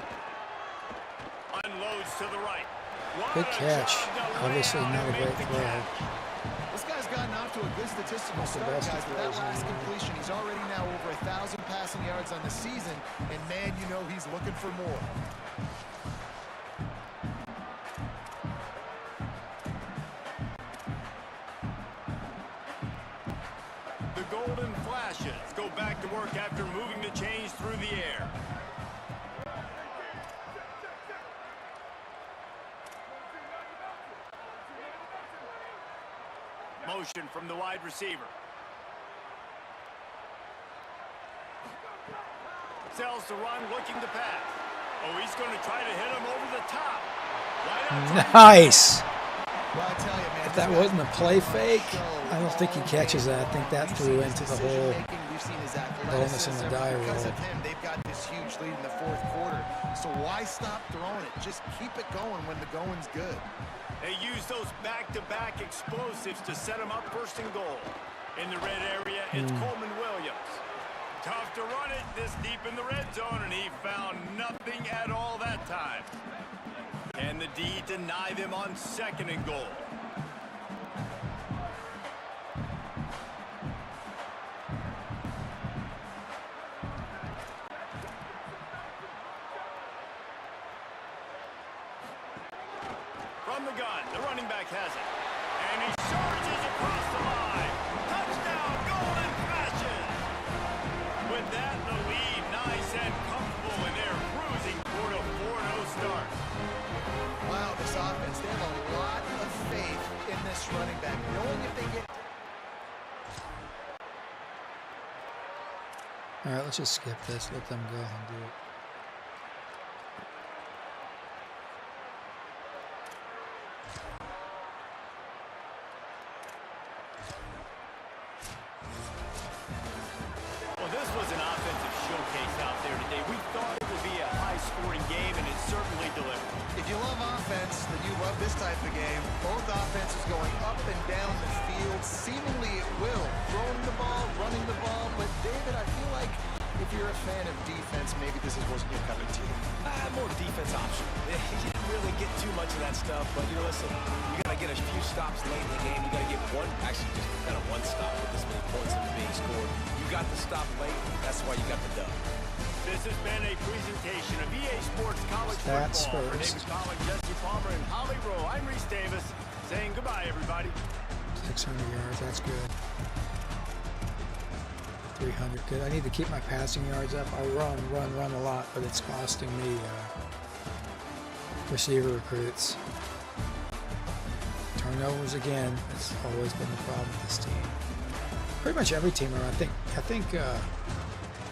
Unloads to the right. Good catch. Obviously not a great throw. This guy's gotten off to a good statistical start, best guys, but that throws in last the league. completion, he's already now over 1,000 passing yards on the season, and man, you know he's looking for more. The Golden Flashes go back to work after moving the chains through the air. Motion from the wide receiver. Sells the run, looking to pass. Oh, he's going to try to hit him over the top. Right out. Nice. Well, I tell you, man, If that wasn't a play fake, I don't think he catches that. I think that threw into the whole bonus in the die Because roll. of him, they've got this huge lead in the fourth quarter. So why stop throwing it? Just keep it going when the going's good. They use those back-to-back explosives to set him up 1st and goal. In the red area, it's Coleman Williams. Tough to run it this deep in the red zone, and he found nothing at all that time. And the D deny them on 2nd and goal. From the gun, the running back has it. And he charges across the line. Touchdown, Golden Flashes! With that, the lead nice and comfortable, and they're cruising toward a 4-0 start. Wow, this offense, they have a lot of faith in this running back, knowing if they get... All right, let's just skip this. Let them go and do it. Well, this was an offensive showcase out there today. We thought it would be a high-scoring game, and it certainly delivered. If you love offense, then you love this type of game. Both offenses going up and down the field, seemingly at will. Throwing the ball, running the ball. But, David, I feel like if you're a fan of defense, maybe this wasn't your cup of tea. More defense option. You didn't really get too much of that stuff, but, you know, listen, you got to get a few stops late in the game. You got to get one, actually just kind of one stop with this many points that are being scored. You got the stop late. That's why you got the dub. This has been a presentation of EA Sports College Stats Football. For first. David Collins, Jesse Palmer, and Holly Rowe, I'm Reese Davis saying goodbye, everybody. 600 yards, that's good. 300, good. I need to keep my passing yards up. I run a lot, but it's costing me receiver recruits. Turnovers again. It's always been the problem with this team. Pretty much every team around. I think.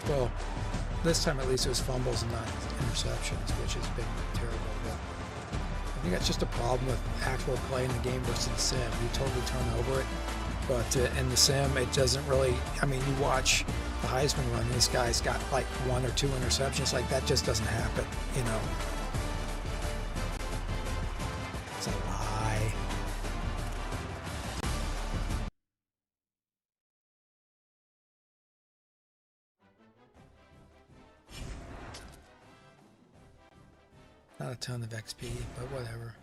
Well, this time at least it was fumbles and not interceptions, which has been terrible. But I think that's just a problem with actual play in the game versus the sim. You totally turn over it. But in the sim, it doesn't really. I mean, you watch the Heisman run. This guy's got like 1 or 2 interceptions. Like that just doesn't happen. You know, it's a lie. Not a ton of XP, but whatever.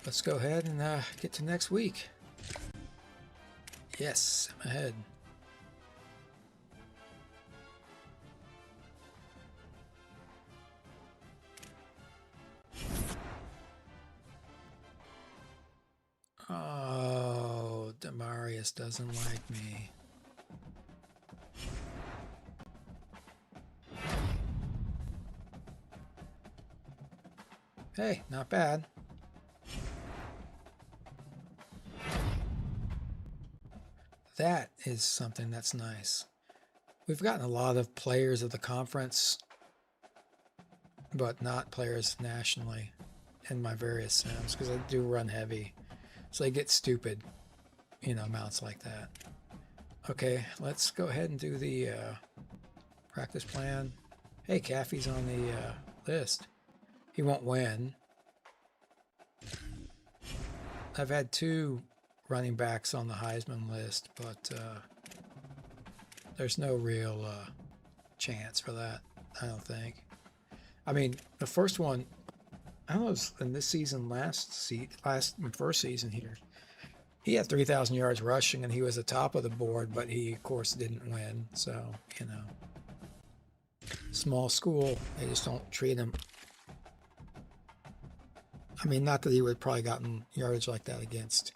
Let's go ahead and get to next week. Yes, I'm ahead. Oh, Demarius doesn't like me. Hey, not bad. That is something that's nice. We've gotten a lot of players of the conference, but not players nationally in my various sims because I do run heavy. So they get stupid, you know, amounts like that. Okay, let's go ahead and do the practice plan. Hey, Caffey's on the list. He won't win. I've had 2 running backs on the Heisman list, but there's no real chance for that, I don't think. I mean, the first one, I don't know, it was in this season, first season here, he had 3,000 yards rushing and he was the top of the board, but he, of course, didn't win. So, you know, small school, they just don't treat him. I mean, not that he would have probably gotten yardage like that against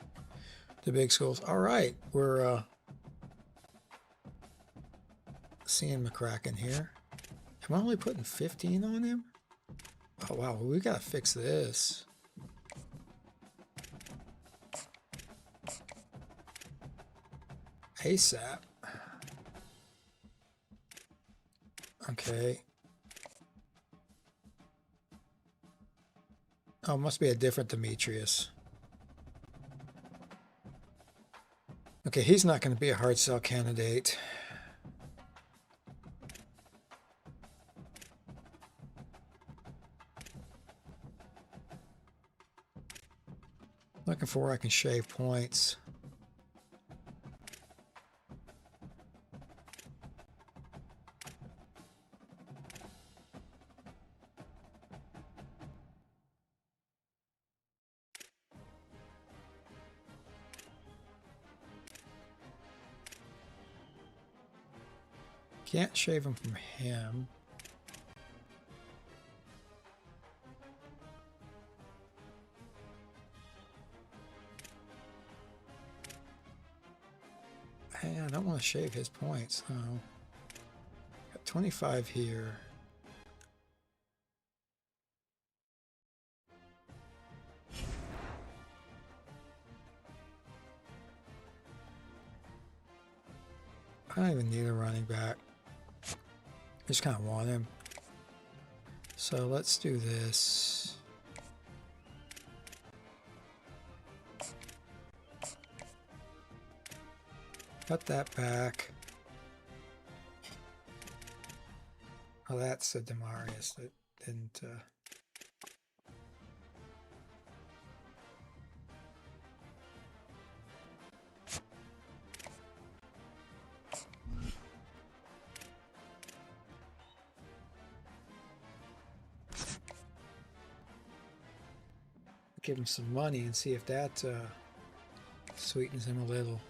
the big schools. All right, we're seeing McCracken here. Am I only putting 15 on him? Oh, wow, we got to fix this. ASAP. Okay. Oh, must be a different Demetrius. Okay, he's not going to be a hard sell candidate. Looking for where I can shave points. Can't shave him from him. Hey, I don't want to shave his points. Oh. Got 25 here. I don't even need a running back. I just kind of want him. So let's do this. Cut that back. Oh, that's the Demarius that didn't... give him some money and see if that sweetens him a little.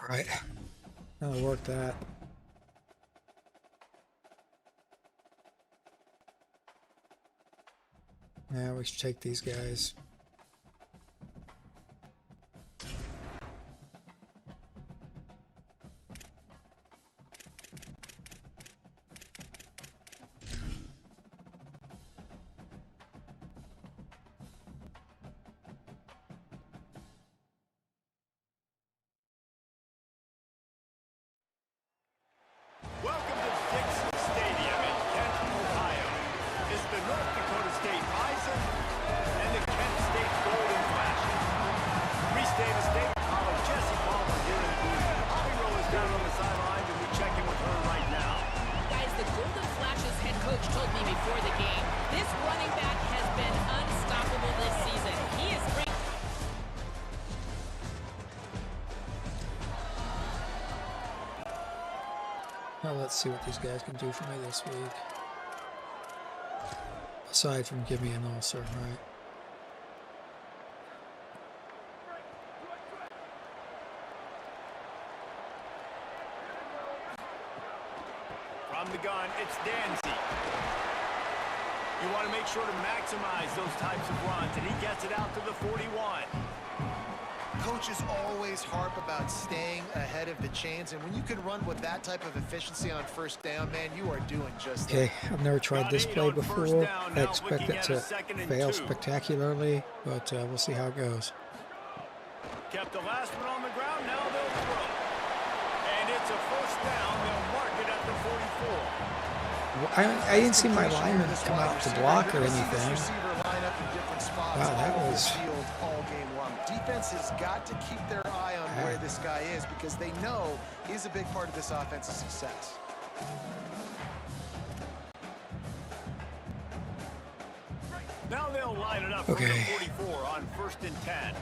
Right, that'll work that. Now we should take these guys. Welcome to Dixon Stadium in Kent, Ohio. It's the North Dakota State Bison and the Kent State Golden Flashes. Reese Davis State, follow Jesse Palmer here in the booth. Holly Roll is down on the sidelines, and we check in with her right now. Guys, the Golden Flashes head coach told me before the game, this running back has been unstoppable this season. He is ranked. Well, let's see what these guys can do for me this week. Aside from give me an ulcer, right? From the gun, it's Danzy. You want to make sure to maximize those types of runs, and he gets it out to the 41. Coaches always harp about staying ahead of the chains, and when you can run with that type of efficiency on first down, man, you are doing just that. Okay, I've never tried this play before. I expect it to fail spectacularly, but we'll see how it goes. Kept the last one on the ground, now they'll throw. And it's a first down, they'll mark it at the 44. I didn't see my lineman come out to block or anything. Wow, that was... all game long. Defense has got to keep their eye on where this guy is because they know he's a big part of this offense's success. Now they'll line it up for the 44 on 1st and 10.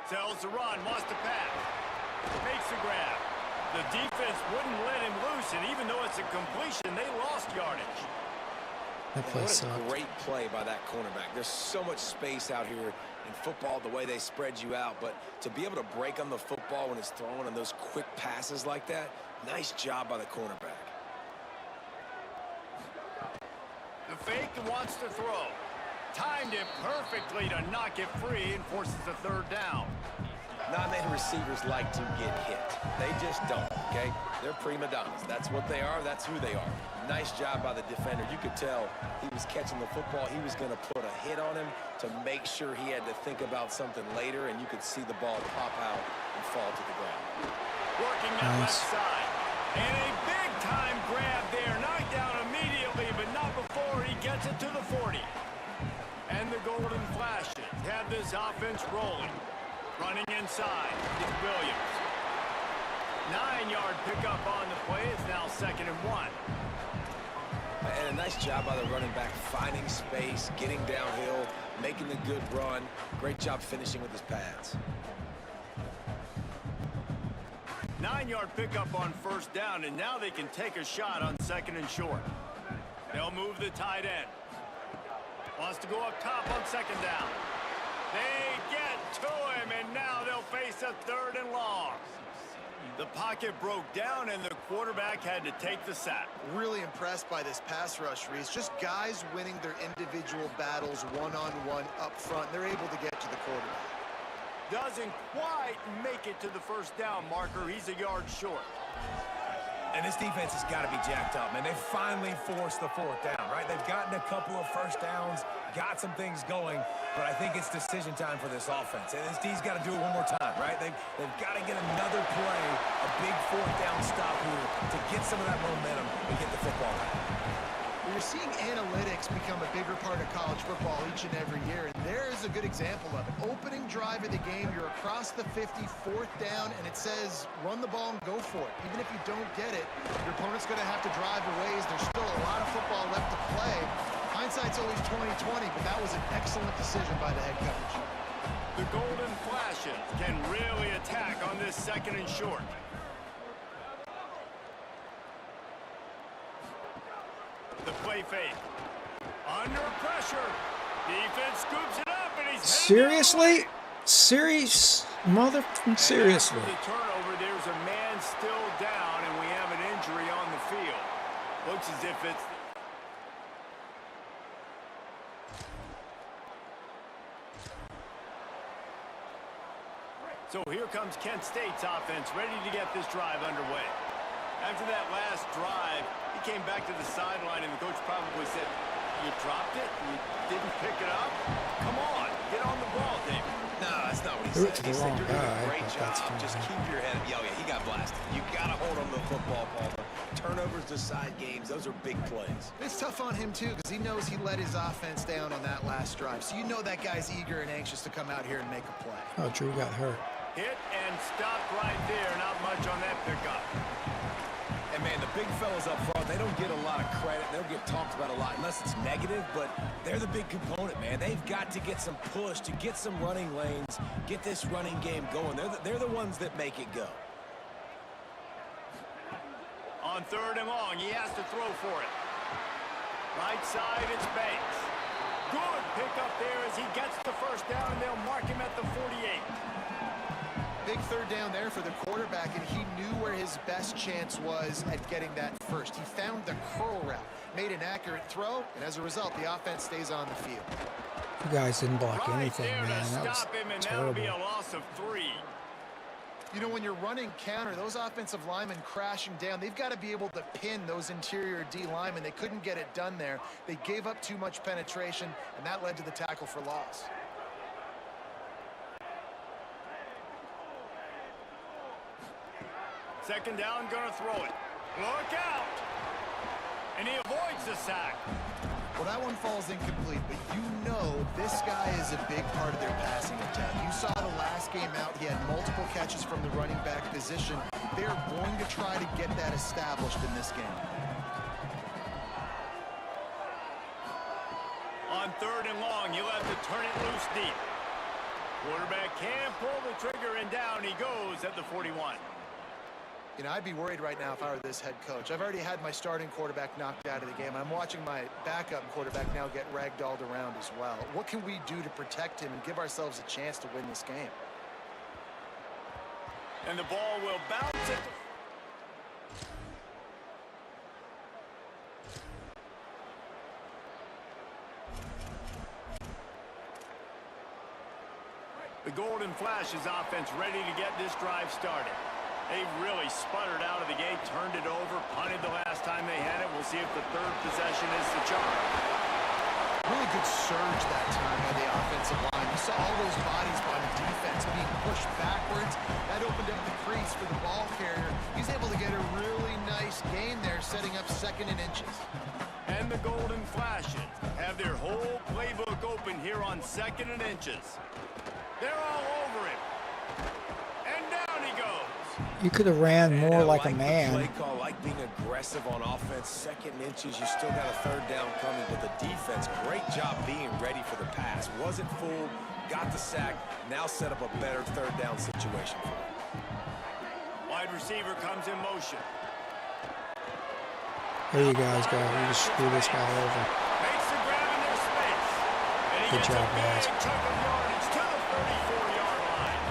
Tells the run, wants to pass. Makes the grab. The defense wouldn't let him loose, and even though it's a completion, they lost yardage. That play What a sucked. great play by that cornerback. There's so much space out here in football, the way they spread you out, but to be able to break on the football when it's thrown and those quick passes like that, nice job by the cornerback. The fake wants to throw. Timed it perfectly to knock it free and forces the 3rd down. Not many receivers like to get hit. They just don't, okay? They're prima donnas. That's what they are. That's who they are. Nice job by the defender. You could tell he was catching the football. He was going to put a hit on him to make sure he had to think about something later, and you could see the ball pop out and fall to the ground. Working that left side. And a big-time grab there. Knocked down immediately, but not before he gets it to the 40. And the Golden Flashes have this offense rolling. Running inside, it's Williams. 9-yard pickup on the play. It's now 2nd and 1. And a nice job by the running back, finding space, getting downhill, making the good run. Great job finishing with his pads. 9-yard pickup on first down, and now they can take a shot on 2nd and short. They'll move the tight end. Wants to go up top on 2nd down. They get to him, and now they'll face a 3rd and long. The pocket broke down, and the quarterback had to take the sack. Really impressed by this pass rush, Reese. Just guys winning their individual battles one-on-one up front. They're able to get to the quarterback. Doesn't quite make it to the first down marker. He's a yard short. And this defense has got to be jacked up, man. They finally forced the 4th down, right? They've gotten a couple of first downs, got some things going, but I think it's decision time for this offense. And this D's got to do it one more time, right? They've got to get another play, a big 4th down stop here to get some of that momentum and get the football back. We're seeing analytics become a bigger part of college football each and every year, and there's a good example of it. Opening drive of the game, you're across the 50, 4th down, and it says run the ball and go for it. Even if you don't get it, your opponent's going to have to drive a ways. There's still a lot of football left to play. Hindsight's always 20/20, but that was an excellent decision by the head coach. The Golden Flashes can really attack on this 2nd and short. The play fake. Under pressure. Defense scoops it up, and he's Seriously? Serious? Seriously. The turnover, there's a man still down, and we have an injury on the field. Looks as if it's... So here comes Kent State's offense, ready to get this drive underway. After that last drive, he came back to the sideline, and the coach probably said, you dropped it? You didn't pick it up? Come on, get on the ball, David. No, that's not what he Threw it said. to He the said, wrong you're doing guy, a great but that's job. fine. Just keep your head up. Yeah, he got blasted. You got to hold on to the football, Palmer. Turnovers decide games. Those are big plays. It's tough on him, too, because he knows he let his offense down on that last drive. So you know that guy's eager and anxious to come out here and make a play. Oh, Drew got hurt. Hit and stopped right there. Not much on that pickup. And, man, the big fellas up front, they don't get a lot of credit. They don't get talked about a lot unless it's negative, but they're the big component, man. They've got to get some push to get some running lanes, get this running game going. They're the ones that make it go. On 3rd and long, he has to throw for it. Right side, it's Banks. Good pickup there as he gets the first down, and they'll mark him at the 48. Big 3rd down there for the quarterback, and he knew where his best chance was at getting that first. He found the curl route, made an accurate throw, and as a result, the offense stays on the field. You guys didn't block Right anything, there man. to That was stop him, and that'll be a terrible. loss of 3. You know, when you're running counter, those offensive linemen crashing down, they've got to be able to pin those interior D linemen. They couldn't get it done there. They gave up too much penetration, and that led to the tackle for loss. Second down, gonna throw it. Look out! And he avoids the sack. Well, that one falls incomplete, but you know this guy is a big part of their passing attack. You saw the last game out, he had multiple catches from the running back position. They're going to try to get that established in this game. On 3rd and long, you'll have to turn it loose deep. Quarterback can pull the trigger, and down he goes at the 41. You know, I'd be worried right now if I were this head coach. I've already had my starting quarterback knocked out of the game. I'm watching my backup quarterback now get ragdolled around as well. What can we do to protect him and give ourselves a chance to win this game? And the ball will bounce it. The Golden Flashes offense ready to get this drive started. They really sputtered out of the gate, turned it over, punted the last time they had it. We'll see if the 3rd possession is the charm. Really good surge that time by the offensive line. You saw all those bodies by the defense being pushed backwards. That opened up the crease for the ball carrier. He's able to get a really nice gain there, setting up 2nd and inches. And the Golden Flashes have their whole playbook open here on 2nd and inches. They're all over him. And down he goes. You could have ran more And I like a the man. play call, like being aggressive on offense. 2nd and inches, you still got a 3rd down coming, but the defense, great job being ready for the pass. Wasn't fooled, got the sack, now set up a better 3rd down situation for him. Wide receiver comes in motion. There you guys go. You just screw this guy over. Makes the grab in their space. And he Good gets job, a big guys. chunk of yardage to the 34-yard line.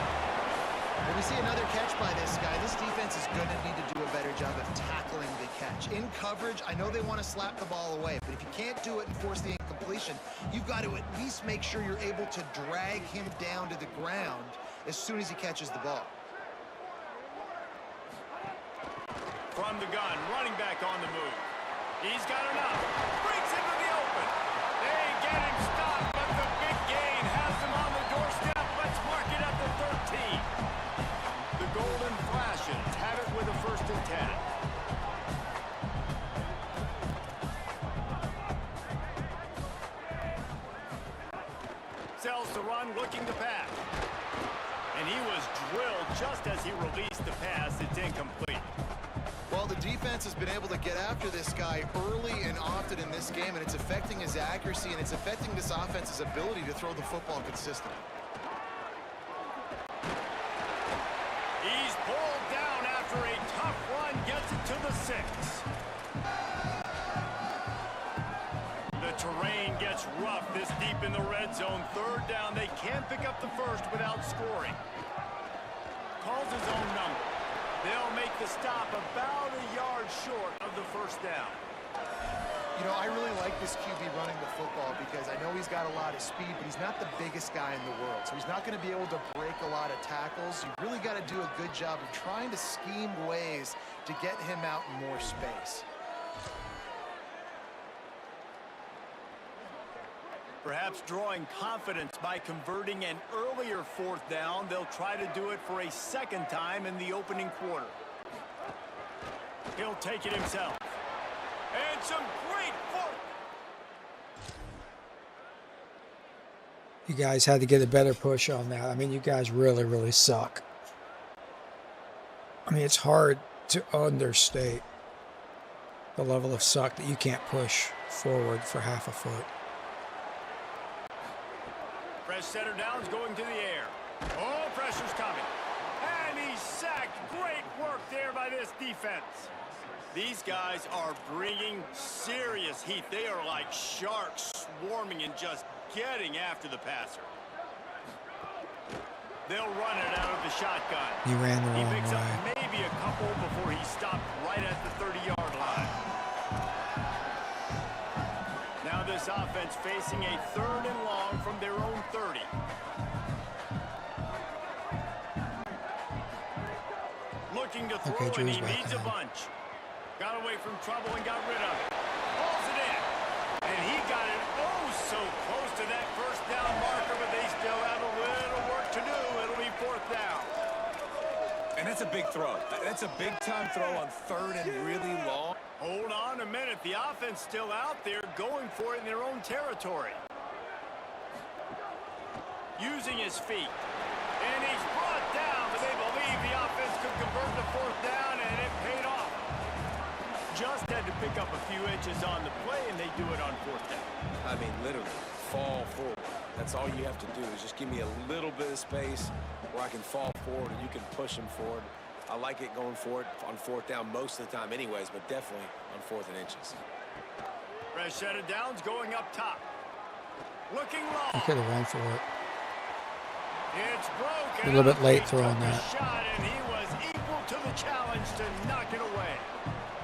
When we see another catch by this guy, this defense is going to need to do a better job of tackling the catch. In coverage, I know they want to slap the ball away, but if you can't do it and force the incompletion, you've got to at least make sure you're able to drag him down to the ground as soon as he catches the ball. From the gun, running back on the move. He's got enough. Breaks into the open. They get him stopped, but the big gain has him on the doorstep. Let's mark it at the 13. The Golden Flashes have it with a 1st and 10. Sells the run, looking to pass. And he was drilled just as he released the pass. It's incomplete. Well, the defense has been able to get after this guy early and often in this game, and it's affecting his accuracy, and it's affecting this offense's ability to throw the football consistently. He's pulled down after a tough run, gets it to the 6. The terrain gets rough this deep in the red zone. 3rd down, they can't pick up the 1st without scoring. Calls his own number. They'll make the stop about a yard short of the 1st down. You know, I really like this QB running the football because I know he's got a lot of speed, but he's not the biggest guy in the world. So he's not going to be able to break a lot of tackles. You really got to do a good job of trying to scheme ways to get him out in more space. Perhaps drawing confidence by converting an earlier 4th down. They'll try to do it for a 2nd time in the opening quarter. He'll take it himself. And some great work. You guys had to get a better push on that. I mean, you guys really, really suck. I mean, it's hard to understate the level of suck that you can't push forward for half a foot. Fresh center downs going to the air. Oh, pressure's coming. And he's sacked. Great work there by this defense. These guys are bringing serious heat. They are like sharks swarming and just getting after the passer. They'll run it out of the shotgun. You ran the wrong He picks way. up maybe a couple before he stopped right at the 30-yard line. Now this offense facing a 3rd and long from their own 30. Looking to throw, and he needs a bunch. Got away from trouble and got rid of it. Pulls it in. And he got it oh so close to that 1st down marker, but they still have a little work to do. It'll be 4th down. And that's a big throw. That's a big-time throw on 3rd and really long. Hold on a minute. The offense still out there going for it in their own territory. Using his feet. And he's brought down, but they believe the offense could convert the 4th down, and it paid off. Just had to pick up a few inches on the play, and they do it on 4th down. I mean, literally, fall forward. That's all you have to do is just give me a little bit of space where I can fall forward and you can push him forward. I like it going for it on 4th down most of the time anyways, but definitely on 4th and inches. Fresh set of downs going up top. Looking low. You could have run for it. It's broken. A little bit late He throwing took the that. shot, and he was equal to the challenge to knock it away.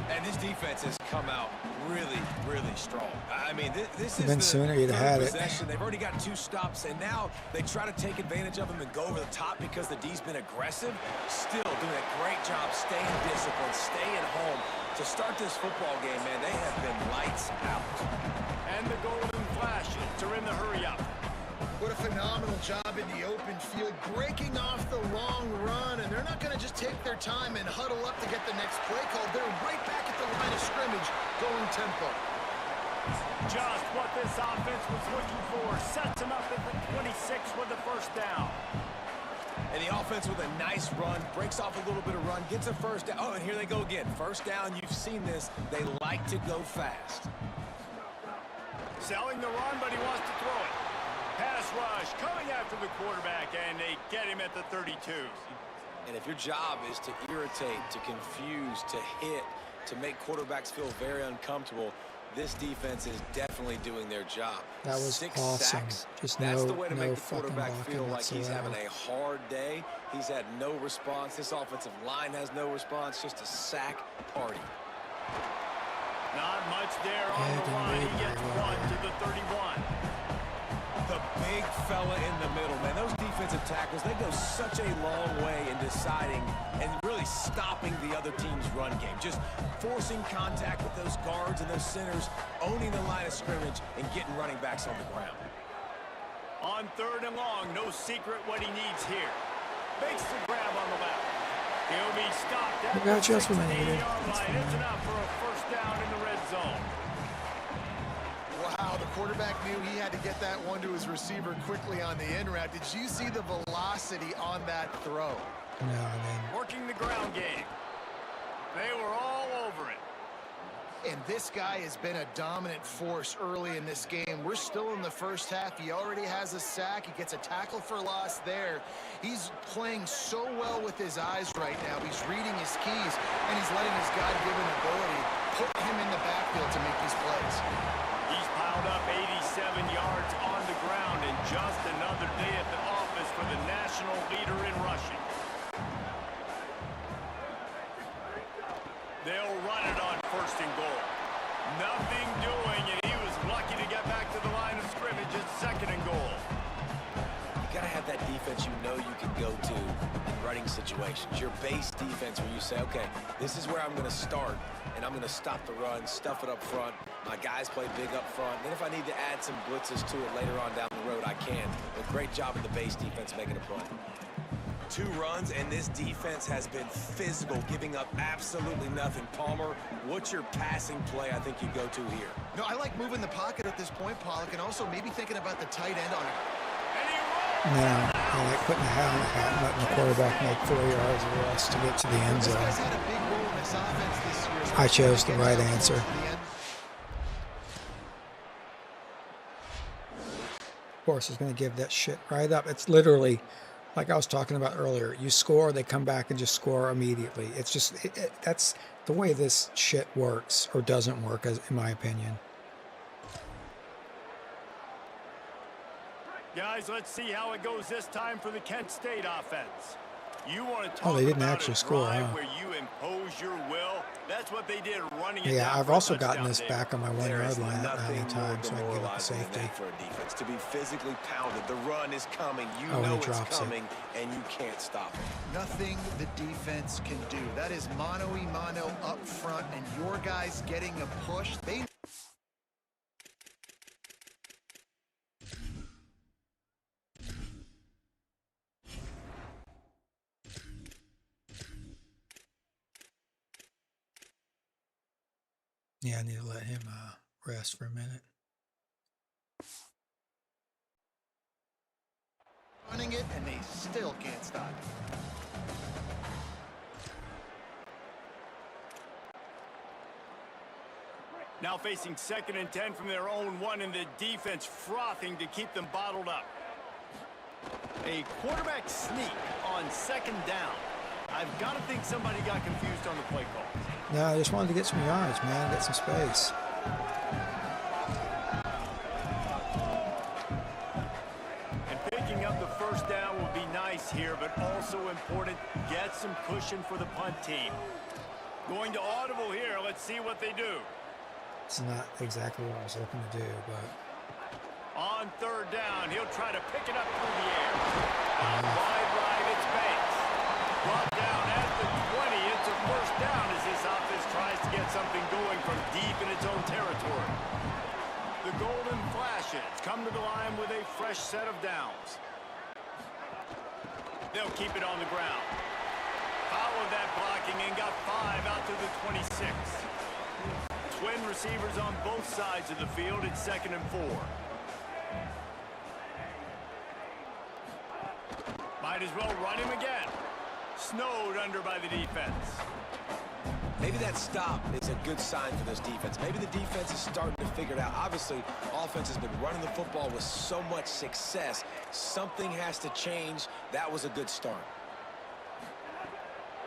And this defense has come out really, really strong. I mean, this is Been the sooner you'd have had 3rd it. possession. They've already got 2 stops, and now they try to take advantage of them and go over the top because the D's been aggressive. Still doing a great job staying disciplined, staying home. To start this football game, man, they have been lights out. And the Golden Flashes are in the hurry-up. What a phenomenal job in the open field, breaking off the long run, and they're not going to just take their time and huddle up to get the next play called. They're right back at the line of scrimmage, going tempo. Just what this offense was looking for. Sets him up at the 26 with the 1st down. And the offense with a nice run, breaks off a little bit of run, gets a 1st down. Oh, and here they go again. 1st down, you've seen this. They like to go fast. Selling the run, but he wants to throw it. Pass rush coming after the quarterback, and they get him at the 32. And if your job is to irritate, to confuse, to hit, to make quarterbacks feel very uncomfortable, this defense is definitely doing their job. That was 6 awesome. sacks. Just That's no, the way to no make the fucking quarterback blocking feel like he's whatsoever. having a hard day. He's had no response. This offensive line has no response. Just a sack party. Not much there on the line. He gets one to the 31. The big fella in the middle, man. Those defensive tackles, they go such a long way in deciding and really stopping the other team's run game. Just forcing contact with those guards and those centers, owning the line of scrimmage, and getting running backs on the ground. On 3rd and long, no secret what he needs here. Makes the grab on the left. He'll be stopped at We got the just when I 6-8 needed. yard That's line. It's fine. enough for a first down in the red zone. Wow, the quarterback knew he had to get that one to his receiver quickly on the end route. Did you see the velocity on that throw? No, I mean, Working the ground game. They were all over it. And this guy has been a dominant force early in this game. We're still in the first half. He already has a sack. He gets a tackle for loss there. He's playing so well with his eyes right now. He's reading his keys, and he's letting his God-given ability put him in the backfield to make these plays. He's piled up 87 yards on the ground, and just another day at the office for the national leader in rushing. They'll run it on 1st and goal. Nothing doing, and he was lucky to get back to the line of scrimmage at 2nd and goal. You got to have that defense you know you can go to in running situations. Your base defense where you say, okay, this is where I'm going to start, and I'm going to stop the run, stuff it up front. My guys play big up front. Then if I need to add some blitzes to it later on down the road, I can. But great job of the base defense making a play. 2 runs, and this defense has been physical, giving up absolutely nothing. Palmer, what's your passing play I think you go to here? No, I like moving the pocket at this point, Pollock, and also maybe thinking about the tight end on it. no, I like putting the hat on the hat and letting the quarterback make 4 yards or less to get to the end This zone. guy's had a big role in this offense this year. I chose the right answer. Of course, he's going to give that shit right up. It's literally, like I was talking about earlier, you score, they come back and just score immediately. It's just, that's the way this shit works, or doesn't work, as in my opinion. Guys, let's see how it goes this time for the Kent State offense. You want to talk Oh, they didn't about actually a score, drive huh? where you impose your will. That's what they did running it Yeah, down I've for a also gotten touchdown this there. back on my 1 There yard is line at nothing 90 times so I can give up the demoralizing than safety. that for a defense. To be physically pounded, the run is coming. You Oh, know he it's drops it. coming, and you can't stop it. Nothing the defense can do. That is mano-a-mano up front, and your guys getting a push. They Yeah, I need to let him rest for a minute. running it, and they still can't stop it. Now facing 2nd and 10 from their own 1, and the defense frothing to keep them bottled up. A quarterback sneak on 2nd down. I've got to think somebody got confused on the play call. No, I just wanted to get some yards, man, get some space. And picking up the 1st down will be nice here, but also important, get some cushion for the punt team. Going to audible here. Let's see what they do. It's not exactly what I was looking to do, but On 3rd down, he'll try to pick it up through the air. On wide right, it's Banks. Brought down at the 20. It's a 1st down as this offense tries to get something going from deep in its own territory. The Golden Flashes come to the line with a fresh set of downs. They'll keep it on the ground. Followed that blocking and got 5 out to the 26. Twin receivers on both sides of the field. It's 2nd and 4. Might as well run him again. Snowed under by the defense. Maybe that stop is a good sign for this defense. Maybe the defense is starting to figure it out. Obviously, offense has been running the football with so much success. Something has to change. That was a good start.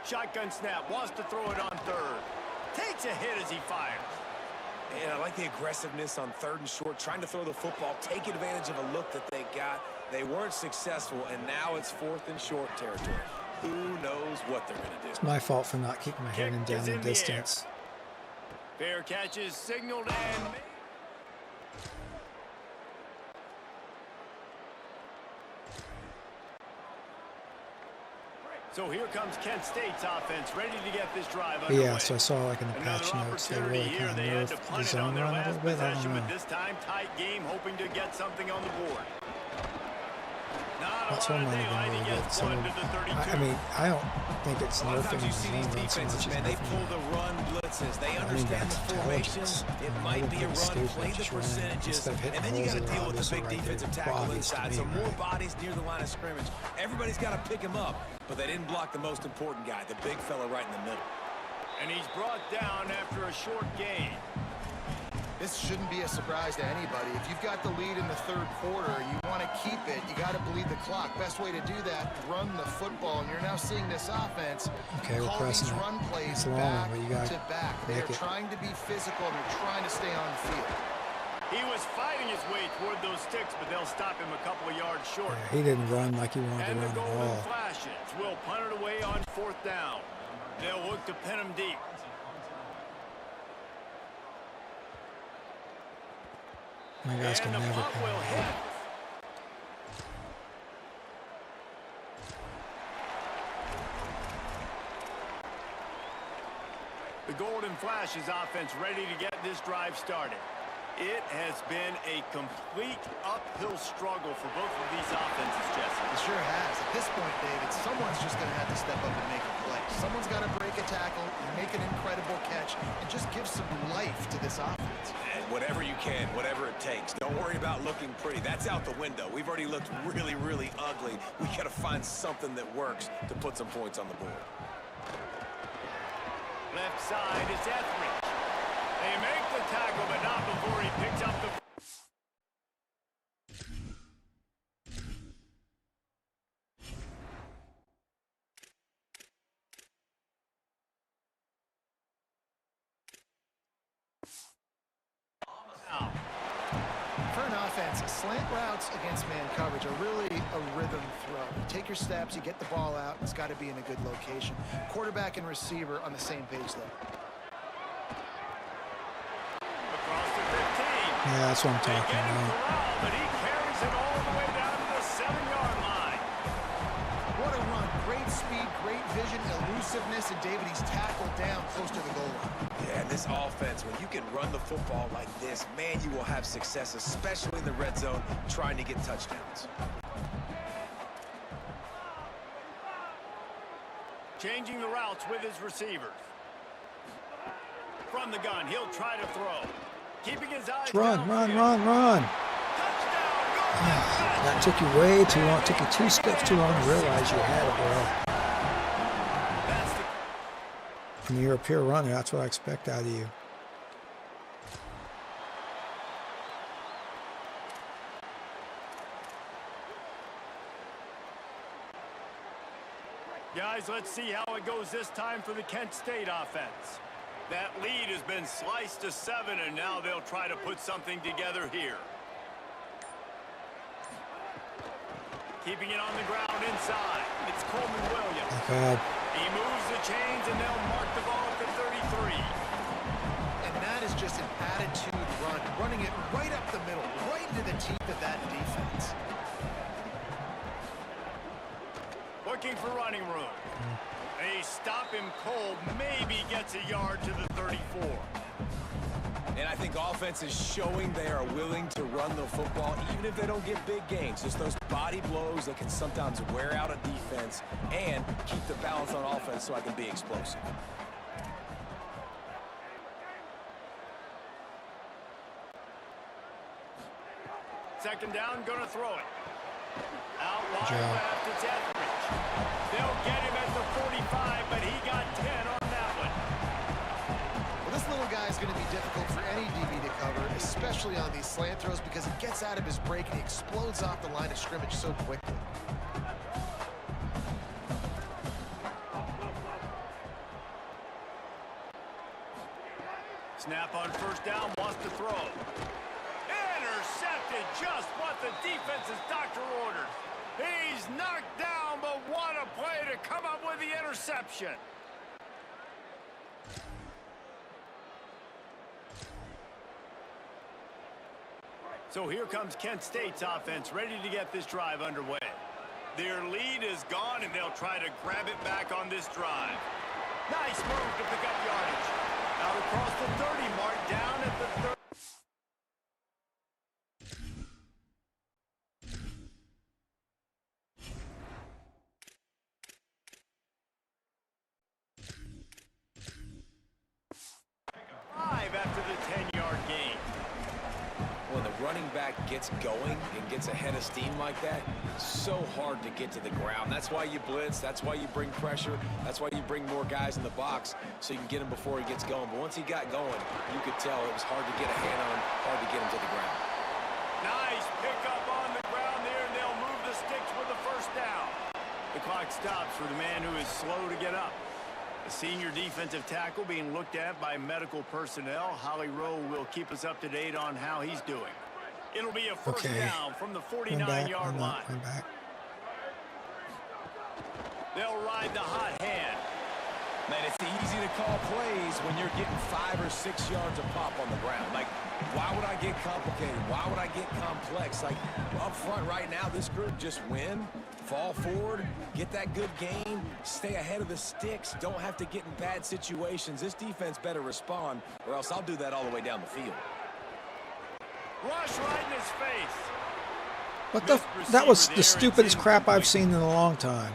Shotgun snap, wants to throw it on third. Takes a hit as he fires. And I like the aggressiveness on 3rd and short, trying to throw the football, take advantage of a look that they got. They weren't successful, and now it's 4th and short territory. Who knows what they're going to do? It's my fault for not keeping my head Kick down is the in the distance. Fair catch is signaled and made. So here comes Kent State's offense, ready to get this drive underway. Yeah, so I saw like in the Another patch notes they really opportunity here. kind They of had to nerfed the punt it on zone their run a last little bit. I don't possession, know. but this time tight game, hoping to get something on the board. Not That's a one lot of might have daylight. been He really good. gets So, one to the 32. I mean, I don't think it's A lot of nerfing times the you see these zone run so much defenses, as man, they nerfing pull the run blitzes. They I mean, understand that's the formations. intelligence. It I might be a wouldn't run, think play the stupid, just run percentages, instead of hitting and then you holes got to that are deal with the obvious big right there. defensive tackle Obvious to inside. me, So more right? bodies near the line of scrimmage. Everybody's got to pick him up, but they didn't block the most important guy, the big fella right in the middle. And he's brought down after a short gain. This shouldn't be a surprise to anybody. If you've got the lead in the 3rd quarter, you want to keep it, you got to bleed the clock. Best way to do that, run the football. And you're now seeing this offense Okay, we're call pressing these it. run plays It's long, back but you gotta to back. They make are it. trying to be physical, and they're trying to stay on the field. He was fighting his way toward those sticks, but they'll stop him a couple of yards short. Yeah, he didn't run like he wanted And to the run at golden all. flashes will punt it away on 4th down. They'll look to pin him deep. My guys can And the never punt come will out. hit. The Golden Flashes offense ready to get this drive started. It has been a complete uphill struggle for both of these offenses, Jesse. It sure has. At this point, David, someone's just going to have to step up and make a play. Someone's got to break a tackle, make an incredible catch, and just give some life to this offense. And whatever you can, whatever it takes. Don't worry about looking pretty. That's out the window. We've already looked really, really ugly. We got to find something that works to put some points on the board. Left side is Etheridge. They make the tackle, but not before he picks up the... Now, For an offense, slant routes against man coverage are really a rhythm throw. You take your steps, you get the ball out, it's got to be in a good location. Quarterback and receiver on the same page, though. across the 15. Yeah, that's what I'm They talking get him about. corralled, but he carries it all the way down to the 7-yard line. What a run. Great speed, great vision, elusiveness, and David, he's tackled down close to the goal line. Yeah, and this offense, when you can run the football like this, man, you will have success, especially in the red zone, trying to get touchdowns. Changing the routes with his receivers. From the gun, he'll try to throw. Keeping his eyes Run, downfield. run. Touchdown, Golden That took you way too long. It took you 2 steps too long to realize you had it, bro. That's the I mean, you're a pure runner. That's what I expect out of you. Guys, let's see how it goes this time for the Kent State offense. That lead has been sliced to 7, and now they'll try to put something together here. Keeping it on the ground inside. It's Coleman Williams. Oh, God. He moves the chains, and they'll mark the ball at the 33. And that is just an attitude run, running it right up the middle, right into the teeth of that defense. Looking for running room. They stop him cold, maybe gets a yard to the 34. And I think offense is showing they are willing to run the football, even if they don't get big gains. Just those body blows that can sometimes wear out a defense and keep the balance on offense so I can be explosive. Second down, gonna throw it. Out wide job. left, it's Etheridge. They'll get him at the 45, but he got 10 on that one. Well, this little guy is going to be difficult for any DB to cover, especially on these slant throws, because he gets out of his break and he explodes off the line of scrimmage so quickly. Snap on first down, wants to throw. Intercepted, just what the defense's doctor ordered. He's knocked down, but what a play to come up with the interception. So here comes Kent State's offense, ready to get this drive underway. Their lead is gone, and they'll try to grab it back on this drive. Nice move to pick up yardage. Out across the 30 mark, down at the 30. After the 10-yard gain. When the running back gets going and gets ahead of steam like that, it's so hard to get to the ground. That's why you blitz. That's why you bring pressure. That's why you bring more guys in the box so you can get him before he gets going. But once he got going, you could tell it was hard to get a hand on him, hard to get him to the ground. Nice pickup on the ground there, and they'll move the sticks with the first down. The clock stops for the man who is slow to get up. A senior defensive tackle being looked at by medical personnel. Holly Rowe will keep us up to date on how he's doing. It'll be a first down from the 49-yard line. They'll ride the hot hand. Man, it's easy to call plays when you're getting 5 or 6 yards of pop on the ground. Like, why would I get complicated? Why would I get complex? Like, up front right now, this group just win, fall forward, get that good gain, stay ahead of the sticks, don't have to get in bad situations. This defense better respond, or else I'll do that all the way down the field. Rush right in his face. What the? That was the stupidest crap I've seen in a long time.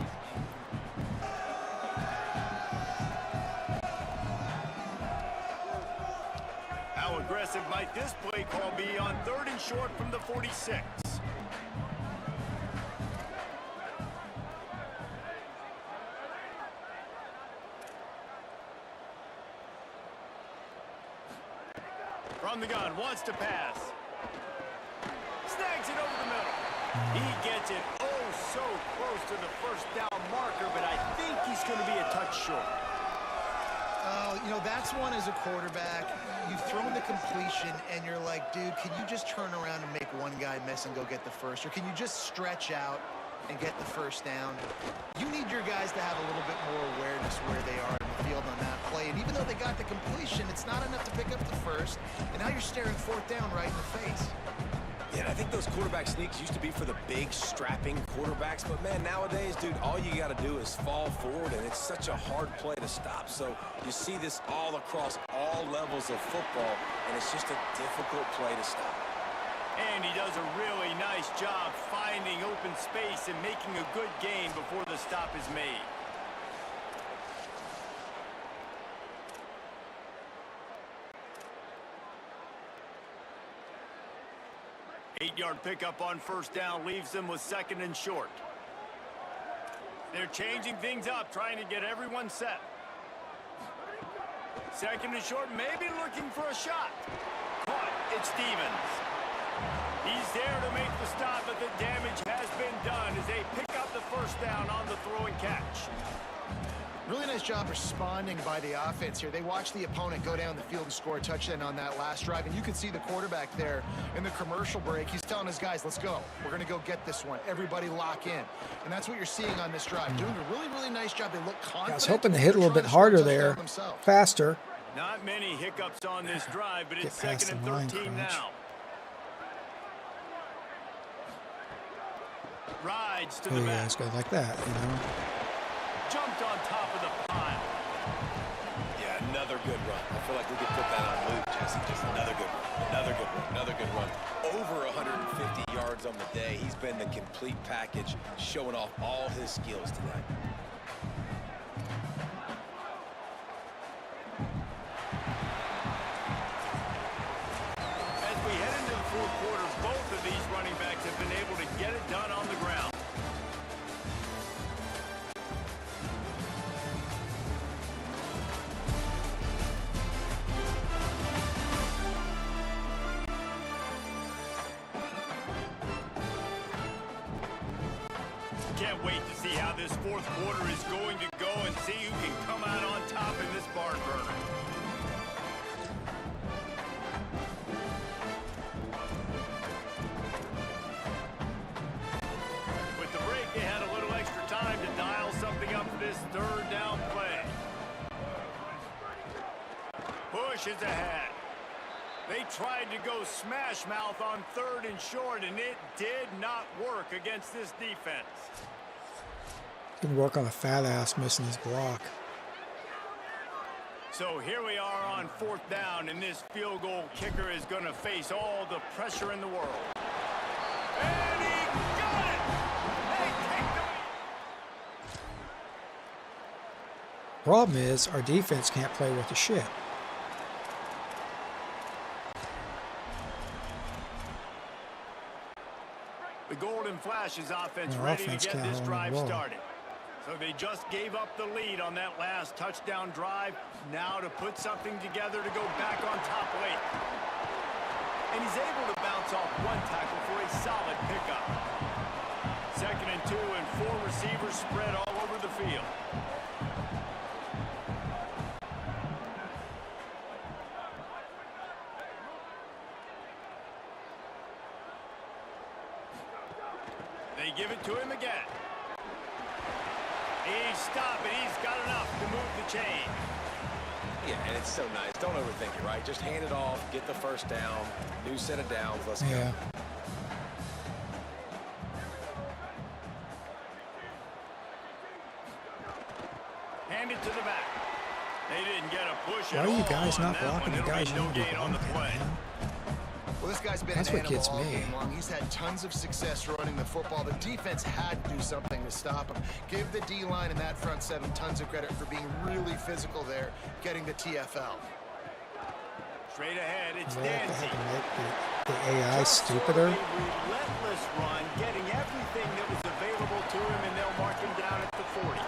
How aggressive might this play call be on 3rd and short from the 46? From the gun, wants to pass. Snags it over the middle. He gets it so close to the first down marker, but I think he's going to be a touch short. You know, that's one as a quarterback. You've thrown the completion, and you're like, dude, can you just turn around and make one guy miss and go get the first? Or can you just stretch out and get the first down? You need your guys to have a little bit more awareness where they are in the field on that play. And even though they got the completion, it's not enough to pick up the first. And now you're staring 4th down right in the face. Yeah, and I think those quarterback sneaks used to be for the big, strapping quarterbacks. But, man, nowadays, dude, all you got to do is fall forward, and it's such a hard play to stop. So you see this all across all levels of football, and it's just a difficult play to stop. And he does a really nice job finding open space and making a good gain before the stop is made. Eight-yard pickup on first down leaves them with 2nd and short. They're changing things up, trying to get everyone set. 2nd and short, maybe looking for a shot. Caught, it's Stevens. He's there to make the stop, but the damage has been done as they pick up the first down on the throw and catch. Really nice job responding by the offense here. They watched the opponent go down the field and score a touchdown on that last drive. And you can see the quarterback there in the commercial break. He's telling his guys, let's go. We're going to go get this one. Everybody lock in. And that's what you're seeing on this drive. Doing a really, really nice job. They look confident. I was hoping to hit a little bit harder there, faster. Not many hiccups on this drive, but it's 2nd and 13 now. Rides to the back. Let's go like that, you know. Jumped on top of the pile. Yeah, another good run. I feel like we could put that on loop, Jesse. Just another good run, another good run, another good run. Over 150 yards on the day. He's been the complete package, showing off all his skills tonight. As we head into the 4th quarter, both of these running backs have been able to get it done on the ground. Can't wait to see how this 4th quarter is going to go and see who can come out on top in this barn burner. pushes ahead. They tried to go smash mouth on 3rd and short, and it did not work against this defense. Didn't work on a fat ass missing his block. So here we are on 4th down, and this field goal kicker is going to face all the pressure in the world. And he got it! They take the lead. Problem is, our defense can't play worth a shit. The Golden Flashes offense Their ready offense to get can't this hold drive the ball. started. So they just gave up the lead on that last touchdown drive. Now to put something together to go back on top late. And he's able to bounce off one tackle for a solid pickup. 2nd and 2, and 4 receivers spread all over the field. They give it to him again. He's stopping. He's got enough to move the chain. Yeah, and it's so nice. Don't overthink it, right? Just hand it off, get the first down, new set of downs, let's go. Yeah. Hand it to the back. They didn't get a push Why at are you all guys on not that blocking one. the It'll guys be you no need to gain on the block, play. man? Well, this guy's been That's an what animal gets all me. game long. He's had tons of success running the football. The defense had to do something to stop him. Give the D-line and that front 7 tons of credit for being really physical there, getting the TFL. Straight ahead, it's Do they have Dynasty. to make the AI stupider? A relentless run, getting everything that was available to him, and they'll mark him down at the 40.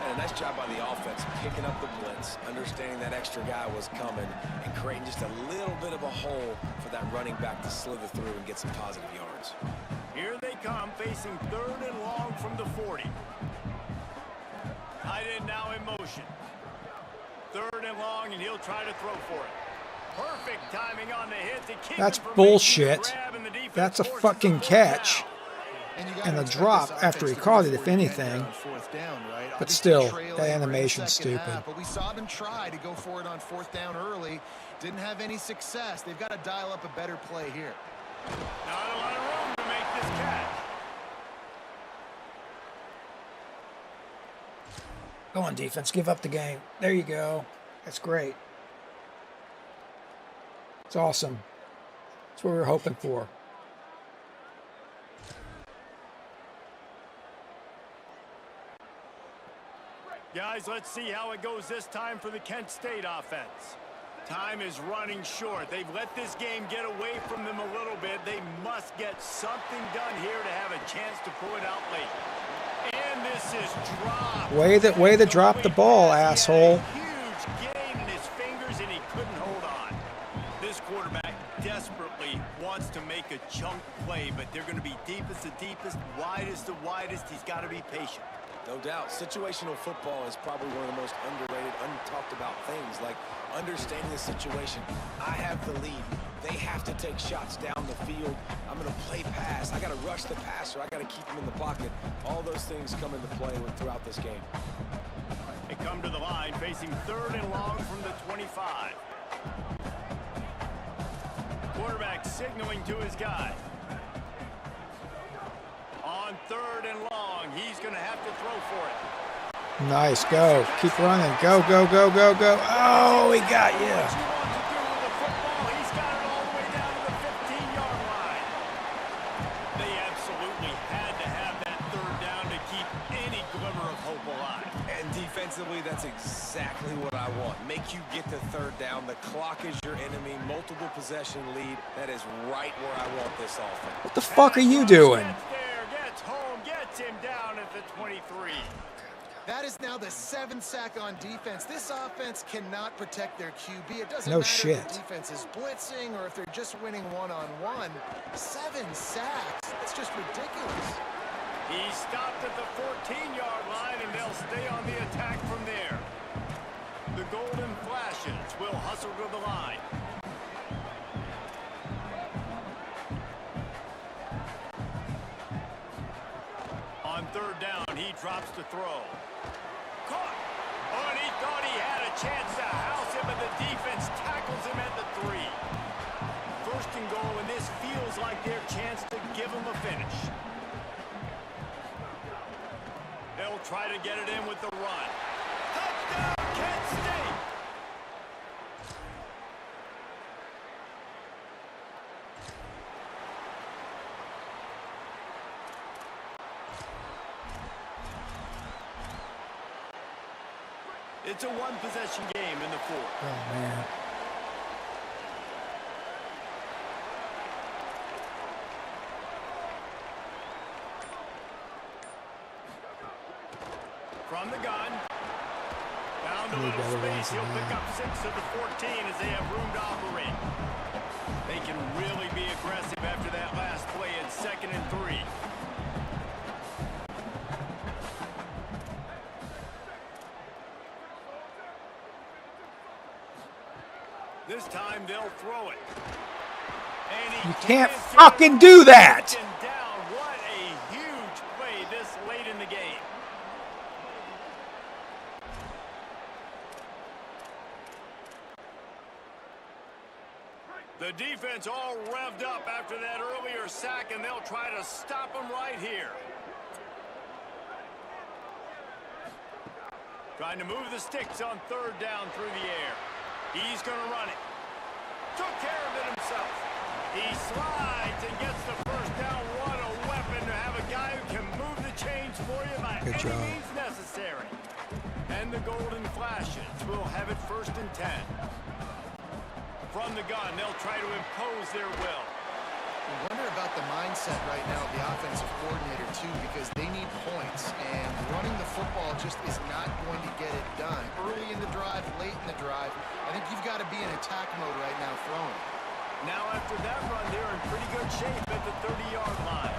And a nice job by the offense picking up the blitz, understanding that extra guy was coming, and creating just a little bit of a hole for that running back to slither through and get some positive yards. Here they come, facing 3rd and long from the 40. Tight end now in motion. 3rd and long, and he'll try to throw for it. Perfect timing on the hit to keep That's it from bullshit. making the grab, and the defense That's a forces fucking the catch. down. And the drop after he caught it, if anything. But still, that animation's stupid. But we saw them try to go for it on 4th down early. Didn't have any success. They've got to dial up a better play here. Not a lot of room to make this catch. Go on, defense. Give up the game. There you go. That's great. It's awesome. That's what we were hoping for. Guys, let's see how it goes this time for the Kent State offense. Time is running short. They've let this game get away from them a little bit. They must get something done here to have a chance to pull it out late. And this is dropped. Way to drop the ball, asshole. Huge gain in his fingers, and he couldn't hold on. This quarterback desperately wants to make a chunk play, but they're going to be deepest to deepest, widest to widest. He's got to be patient. No doubt, situational football is probably one of the most underrated, untalked about things, like understanding the situation. I have the lead. They have to take shots down the field. I'm going to play pass. I got to rush the passer. I got to keep him in the pocket. All those things come into play throughout this game. They come to the line, facing 3rd and long from the 25. Quarterback signaling to his guy. On 3rd and long, he's going to have to throw for it. Nice. Go. Keep running. Go, go, go, go, go. Oh, he got you. What you want to do with the football, he's got it all the way down to the 15-yard line. They absolutely had to have that 3rd down to keep any glimmer of hope alive. And defensively, that's exactly what I want. Make you get the 3rd down. The clock is your enemy. Multiple possession lead. That is right where I want this offense. What the fuck are you doing? Gets home, gets him down at the 23. That is now the 7th sack on defense. This offense cannot protect their QB. It doesn't No matter shit. if the defense is blitzing or if they're just winning one-on-one. 7 sacks. That's just ridiculous. He stopped at the 14-yard line, and they'll stay on the attack from there. The Golden Flashes will hustle to the line. On 3rd down, he drops to throw. Caught! Oh, and he thought he had a chance to house him, but the defense tackles him at the 3. First and goal, and this feels like their chance to give him a finish. They'll try to get it in with the run. Touchdown, Kent State! It's a one-possession game in the 4th. Oh, man. From the gun. Found a Need little better space. runs than He'll pick that. up 6 of the 14 as they have room to operate. They can really be aggressive after that last play at 2nd and 3. This time they'll throw it. And he You can't gets it fucking do that! taken down. What a huge play this late in the game. The defense all revved up after that earlier sack, and they'll try to stop him right here. Trying to move the sticks on 3rd down through the air. He's going to run it. Took care of it himself. He slides and gets the first down. What a weapon to have a guy who can move the chains for you by Good any job. means necessary. And the golden flashes will have it 1st and 10. From the gun, they'll try to impose their will. I wonder about the mindset right now of the offensive coordinator, too, because they need points, and running the football just is not going to get it done. Early in the drive, late in the drive, I think you've got to be in attack mode right now throwing. Now, after that run, they're in pretty good shape at the 30-yard line.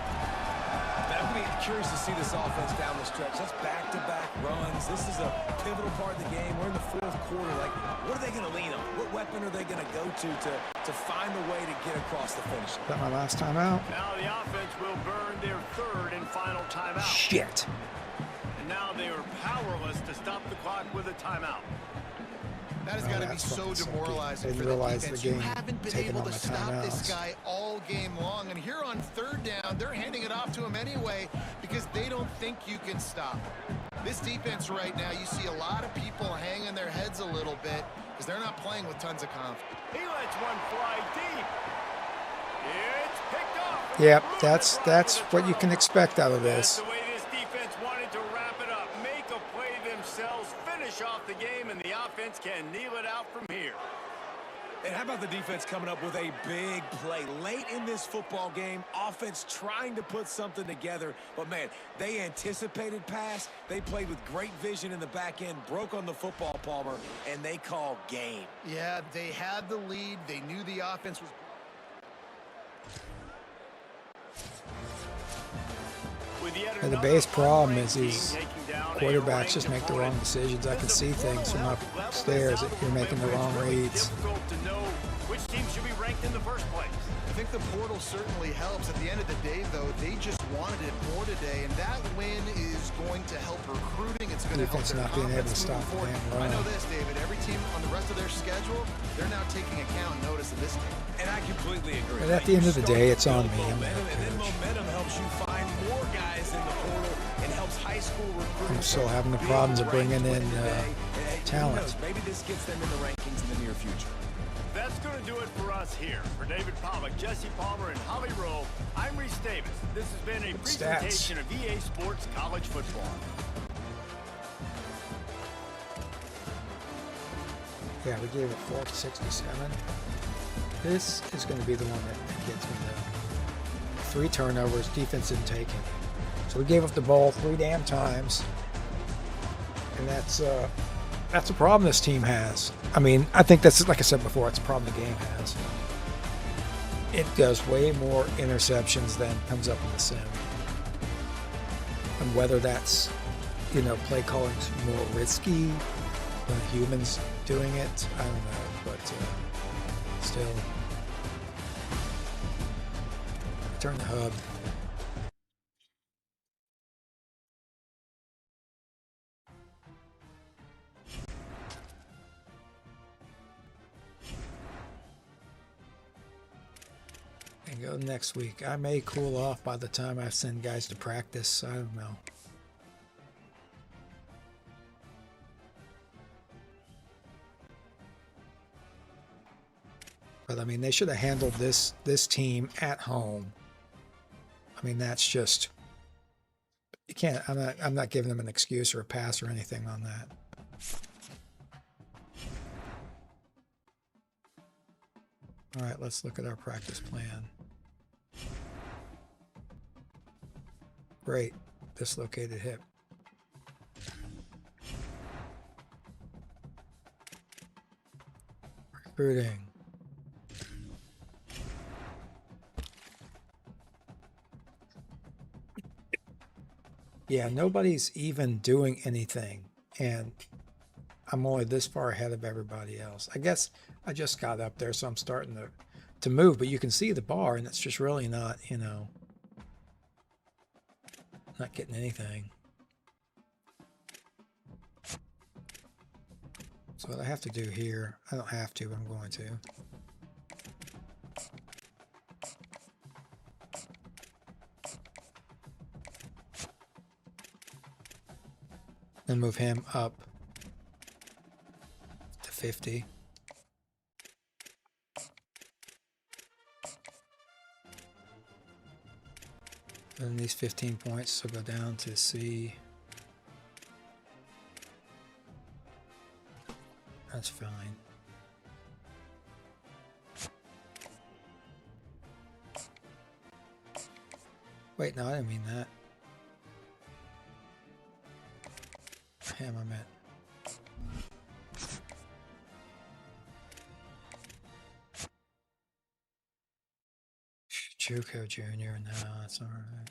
I'm going to be curious to see this offense down the stretch. That's back-to-back runs. This is a pivotal part of the game. We're in the 4th quarter. Like, what are they going to lean on? What weapon are they going to go to find a way to get across the finish line? Is that my last time out? Now the offense will burn their 3rd and final timeout. Shit. And now they are powerless to stop the clock with a timeout. That has Oh, got to be that's so fucking sucky. demoralizing Didn't for the realize the defense. game You haven't been taking able all to my stop this timeouts. guy all game long. And here on 3rd down, they're handing it off to him anyway because they don't think you can stop him. This defense right now, you see a lot of people hanging their heads a little bit because they're not playing with tons of confidence. He lets one fly deep. It's picked off. Yep, that's what you can expect out of That's this. the way this defense wanted to wrap it up. Make a play themselves, finish off the game, and the offense can kneel it out from here. And how about the defense coming up with a big play late in this football game? Offense trying to put something together, but man, they anticipated pass. They played with great vision in the back end, broke on the football, Palmer, and they call game. Yeah, they had the lead. They knew the offense was... With yet And the another base problem unranked is team these taking down a quarterbacks just ranked make the wrong opponent. decisions. I can Does the see things from portal help level this upstairs out that a you're little making bit the where wrong it's really reads. difficult to know which team should be ranked in the first place. I think the portal certainly helps. At the end of the day, though, they just wanted it more today, and that win is going to help recruiting. It's going to help Defense their not being able to confidence stop moving the forward. damn I know run. this, David. Every team on the rest of their schedule, they're now taking account and notice of this team. And I completely agree. But at the end of the day, it's on me. I'm the Momentum, and then coach. momentum helps you find more guys in the portal and helps high school recruiting. I'm still having the be problems of ranked bringing in today. And who talent. knows, maybe this gets them in the rankings in the near future. That's going to do it for us here. For David Pollack, Jesse Palmer, and Holly Rowe, I'm Reese Davis. This has been a Stats. presentation of EA Sports College Football. Yeah, we gave it 467. This is going to be the one that gets me though. 3 turnovers, defense didn't take it. So we gave up the ball 3 damn times. And that's a problem this team has. I mean, I think that's, like I said before, it's a problem the game has. It does way more interceptions than comes up in the sim. And whether that's, play calling's more risky than humans doing it, I don't know. But still, return the hub. go next week. I may cool off by the time I send guys to practice. I don't know. But I mean, they should have handled this team at home. I mean, that's just, you can't. I'm not giving them an excuse or a pass or anything on that. All right, let's look at our practice plan. Great, dislocated hip. Recruiting. Yeah, nobody's even doing anything, and I'm only this far ahead of everybody else. I guess I just got up there, so I'm starting to move, but you can see the bar, and it's just really not, you know, not getting anything. So what I have to do here, I don't have to, but I'm going to. And move him up to 50. And these 15 points will go down to C. That's fine. Wait, no, I didn't mean that. Him, I meant. Juco Jr. No, that's all right.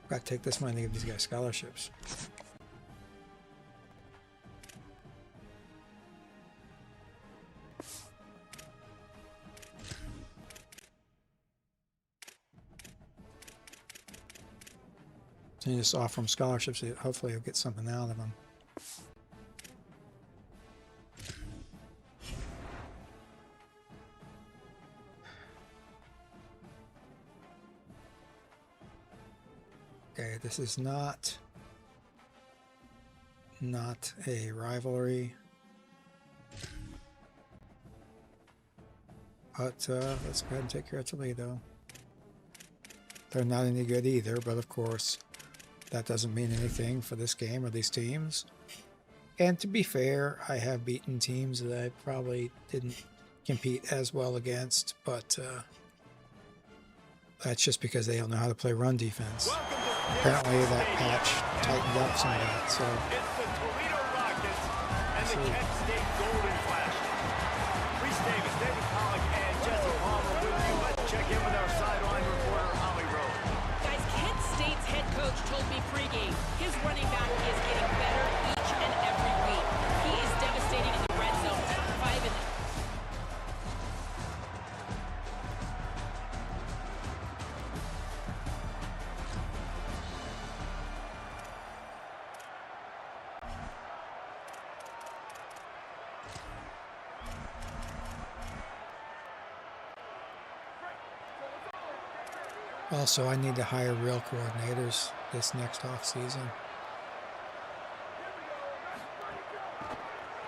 Gotta take this money to give these guys scholarships. So you just offer them scholarships. Hopefully you'll get something out of them. Okay, this is not a rivalry. But let's go ahead and take care of Toledo. They're not any good either, but of course, that doesn't mean anything for this game or these teams. And to be fair, I have beaten teams that I probably didn't compete as well against, but that's just because they don't know how to play run defense. Apparently that patch tightened up some of that, so. It's the Toledo Rockets and the Kent State Golden Flashes. Reese Davis, David Pollock, and Jesse Palmer with you. Let's check in with our sideline reporter, Holly Rowe. Guys, Kent State's head coach told me pregame his running back is getting better each and every week. He is devastating in the red zone, top 5 in the Also, I need to hire real coordinators this next off season.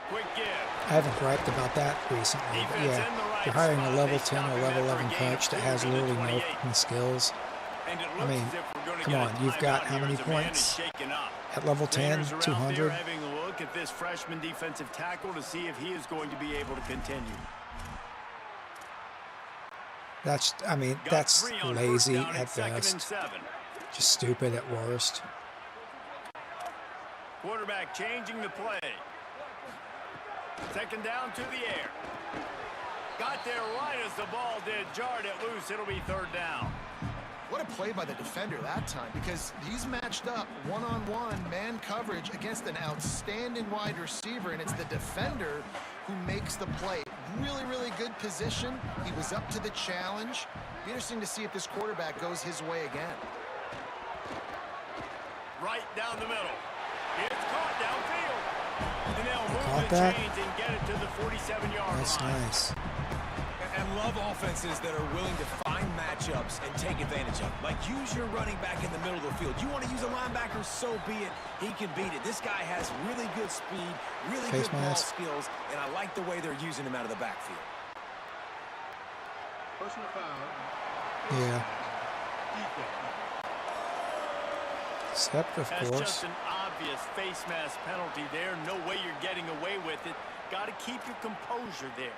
Quick give. I haven't griped about that recently, but yeah, you're hiring a level 10 or level 11 coach that has literally no fucking skills. I mean, come on, you've got how many points at level 10? 200? Having a look at this freshman defensive tackle to see if he is going to be able to continue. That's, I mean, that's lazy at best. Just stupid at worst. Quarterback changing the play. Second down to the air. Got there right as the ball did. Jarred it loose. It'll be third down. What a play by the defender that time, because he's matched up one-on-one man coverage against an outstanding wide receiver, and it's the defender who makes the play. Really, really good position. He was up to the challenge. Be interesting to see if this quarterback goes his way again. right down the middle. It's caught downfield. And they'll move caught the that? chains and get it to the 47-yard That's line. nice. And love offenses that are willing to find matchups and take advantage of. Like, use your running back in the middle of the field. You want to use a linebacker, so be it. He can beat it. This guy has really good speed, really Face good ball mask. skills, and I like the way they're using him out of the backfield. Personal foul. Yeah. Except, of That's course. just an obvious face mask penalty there. No way you're getting away with it. Got to keep your composure there.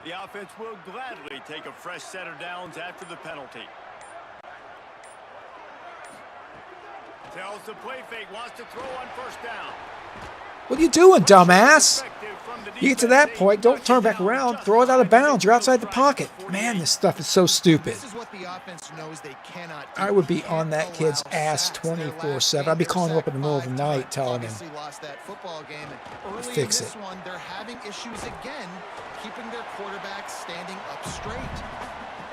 The offense will gladly take a fresh set of downs after the penalty. Tells the play fake, wants to throw on first down. What are you doing, dumbass? You get to that point, don't turn back around, throw it out of bounds. You're outside the pocket. Man, this stuff is so stupid. This is what the offense knows they cannot do. I would be They on that can't kid's allow ass sacks. Their last 24/7. game, I'd be they were calling him up in the middle of the sacked night, 5 telling him, Obviously lost that football game. And early Fix in this it. one, they're having issues again, keeping their quarterback standing up straight.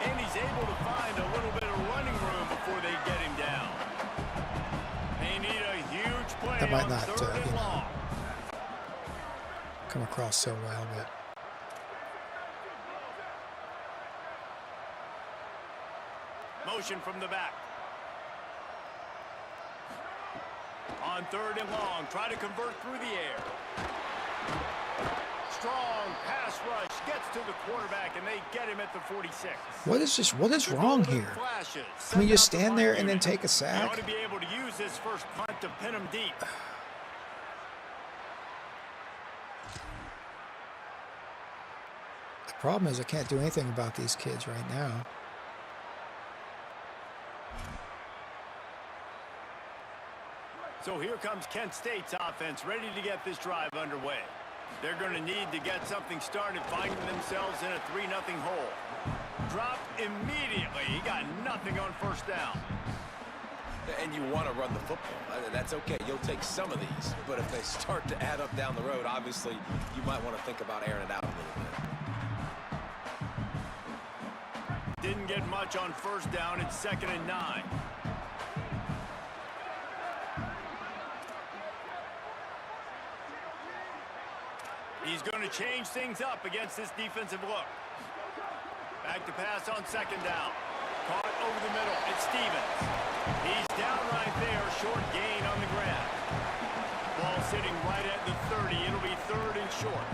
And he's able to find a little bit of running room before they get him down. They need a huge play That might on not, third and long. come across so well, but Motion from the back. On third and long, try to convert through the air. Strong pass rush, gets to the quarterback, and they get him at the 46. what is this? What is wrong here? Flashes. Can we just Send out the stand there punt and then unit. take a They sack? ought to be able to use this first punt to pin him deep. The problem is I can't do anything about these kids right now. So here comes Kent State's offense, ready to get this drive underway. They're going to need to get something started, finding themselves in a 3-0 hole. Drop immediately. He got nothing on first down. And you want to run the football. That's okay. You'll take some of these. But if they start to add up down the road, obviously, you might want to think about airing it out a little bit. Didn't get much on first down. It's 2nd and 9. He's going to change things up against this defensive look. Back to pass on 2nd down. Caught over the middle. It's Stevens. He's down right there. Short gain on the ground. Ball sitting right at the 30. It'll be 3rd and short.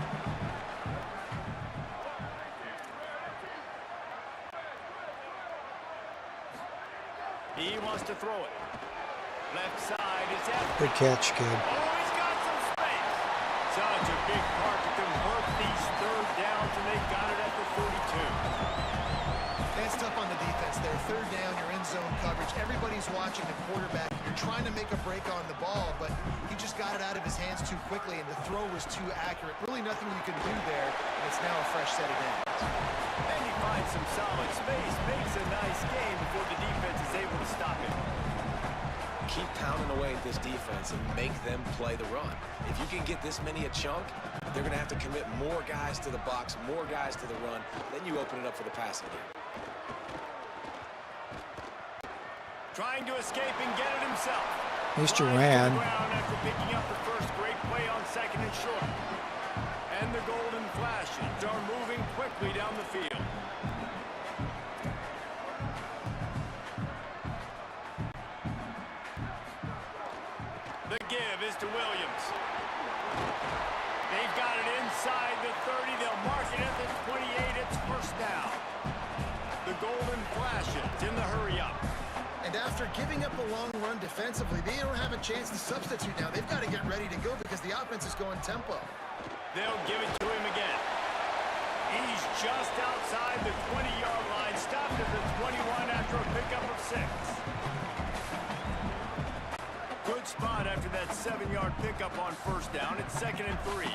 He wants to throw it. Left side is empty. Good catch, kid. Oh, he's got some space. Such a big part to convert these 3rd downs, and they got it at the 42. That's tough on the defense there. 3rd down, you're in zone coverage. Everybody's watching the quarterback. You're trying to make a break on the ball, but he just got it out of his hands too quickly, and the throw was too accurate. Really nothing you can do there, and it's now a fresh set of downs. And he finds some solid space, makes a nice game before the defense is able to stop him. Keep pounding away at this defense and make them play the run. If you can get this many a chunk, they're going to have to commit more guys to the box, more guys to the run. Then you open it up for the passing game. Trying to escape and get it himself. At least you Flies to the ran. ground after picking up the first great play on 2nd and short. And the golden flashes are moving quickly down the field. The give is to Williams. They've got it inside the 30. They'll mark it at the 28. It's first down. The golden flashes in the hurry-up. And after giving up a long run defensively, they don't have a chance to substitute now. They've got to get ready to go because the offense is going tempo. They'll give it to him again. He's just outside the 20-yard line, stopped at the 21 after a pickup of 6. Good spot after that 7-yard pickup on first down. It's 2nd and 3.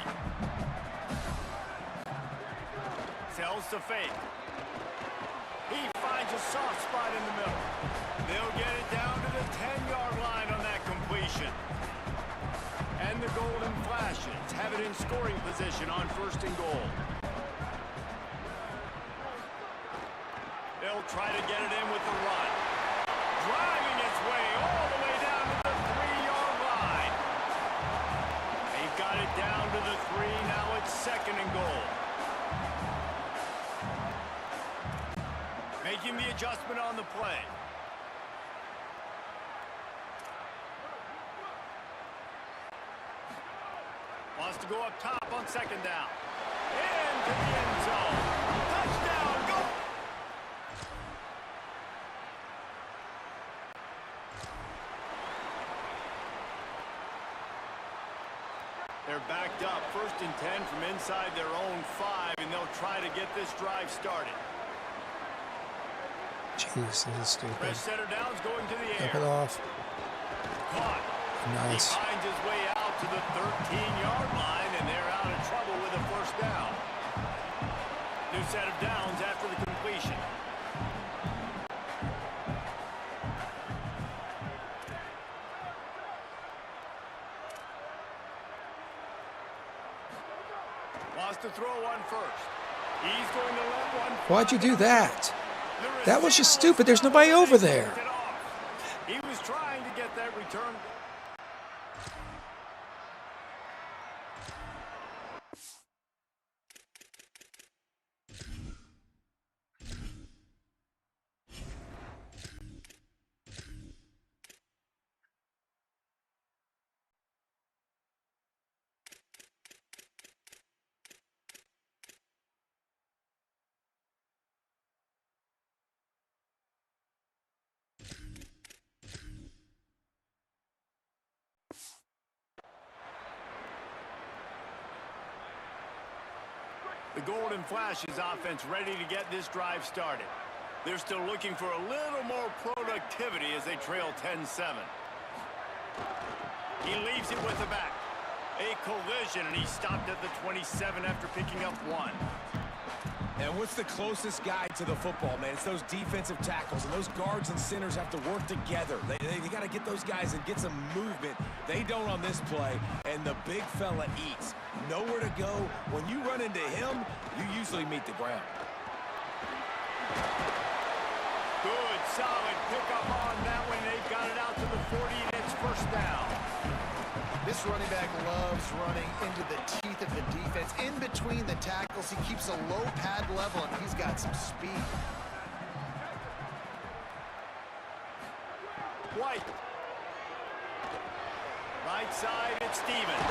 Tells to fake. He finds a soft spot in the middle. They'll get it down to the 10-yard line on that completion. And the golden flashes have it in scoring position on 1st and goal. they'll try to get it in with the run. Driving its way all the way down to the 3-yard line. They've got it down to the 3. Now it's 2nd and goal. Making the adjustment on the play. Wants to go up top on 2nd down. Into the end zone. Touchdown, go! They're backed up. 1st and 10 from inside their own 5, and they'll try to get this drive started. Jeez, this is stupid. Fresh setter down's going to the air. Dump it off. Caught. Nice. He finds his way out to the 13-yard line, and they're out of trouble with a 1st down. New set of downs after the completion. Wants to throw one first. He's going to let one. Why'd you do that? That was just stupid. There's nobody over there. He was trying to get that return. The Golden Flashes offense ready to get this drive started. They're still looking for a little more productivity as they trail 10-7. He leaves it with the back. A collision, and he stopped at the 27 after picking up 1. And what's the closest guy to the football, man? It's those defensive tackles, and those guards and centers have to work together. They got to get those guys and get some movement. They don't on this play, and the big fella eats. Nowhere to go. When you run into him, you usually meet the ground. Good, solid pickup on that one. They've got it out to the 40, and it's 1st down. This running back loves running into the teeth of the defense. In between the tackles, he keeps a low pad level, and he's got some speed. White. Right side, it's Stevens.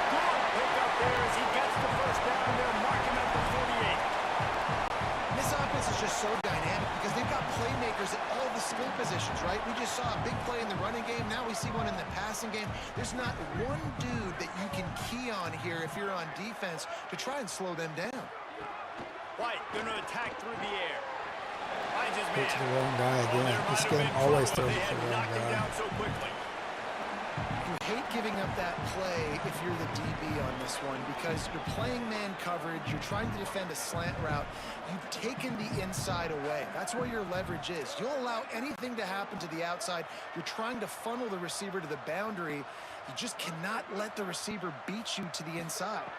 Good pickup there as he gets the 1st down. They're marking up the 48. This offense is just so dynamic because they've got playmakers at all the skill positions, right? We just saw a big play in the running game. Now we see one in the passing game. There's not one dude that you can key on here if you're on defense to try and slow them down. White going to attack through the air. Finds his man. It's the wrong guy again. This game always throws it to the wrong guy. Down so quickly. You hate giving up that play if you're the DB on this one because you're playing man coverage, you're trying to defend a slant route, you've taken the inside away. That's where your leverage is. You'll allow anything to happen to the outside. You're trying to funnel the receiver to the boundary. You just cannot let the receiver beat you to the inside.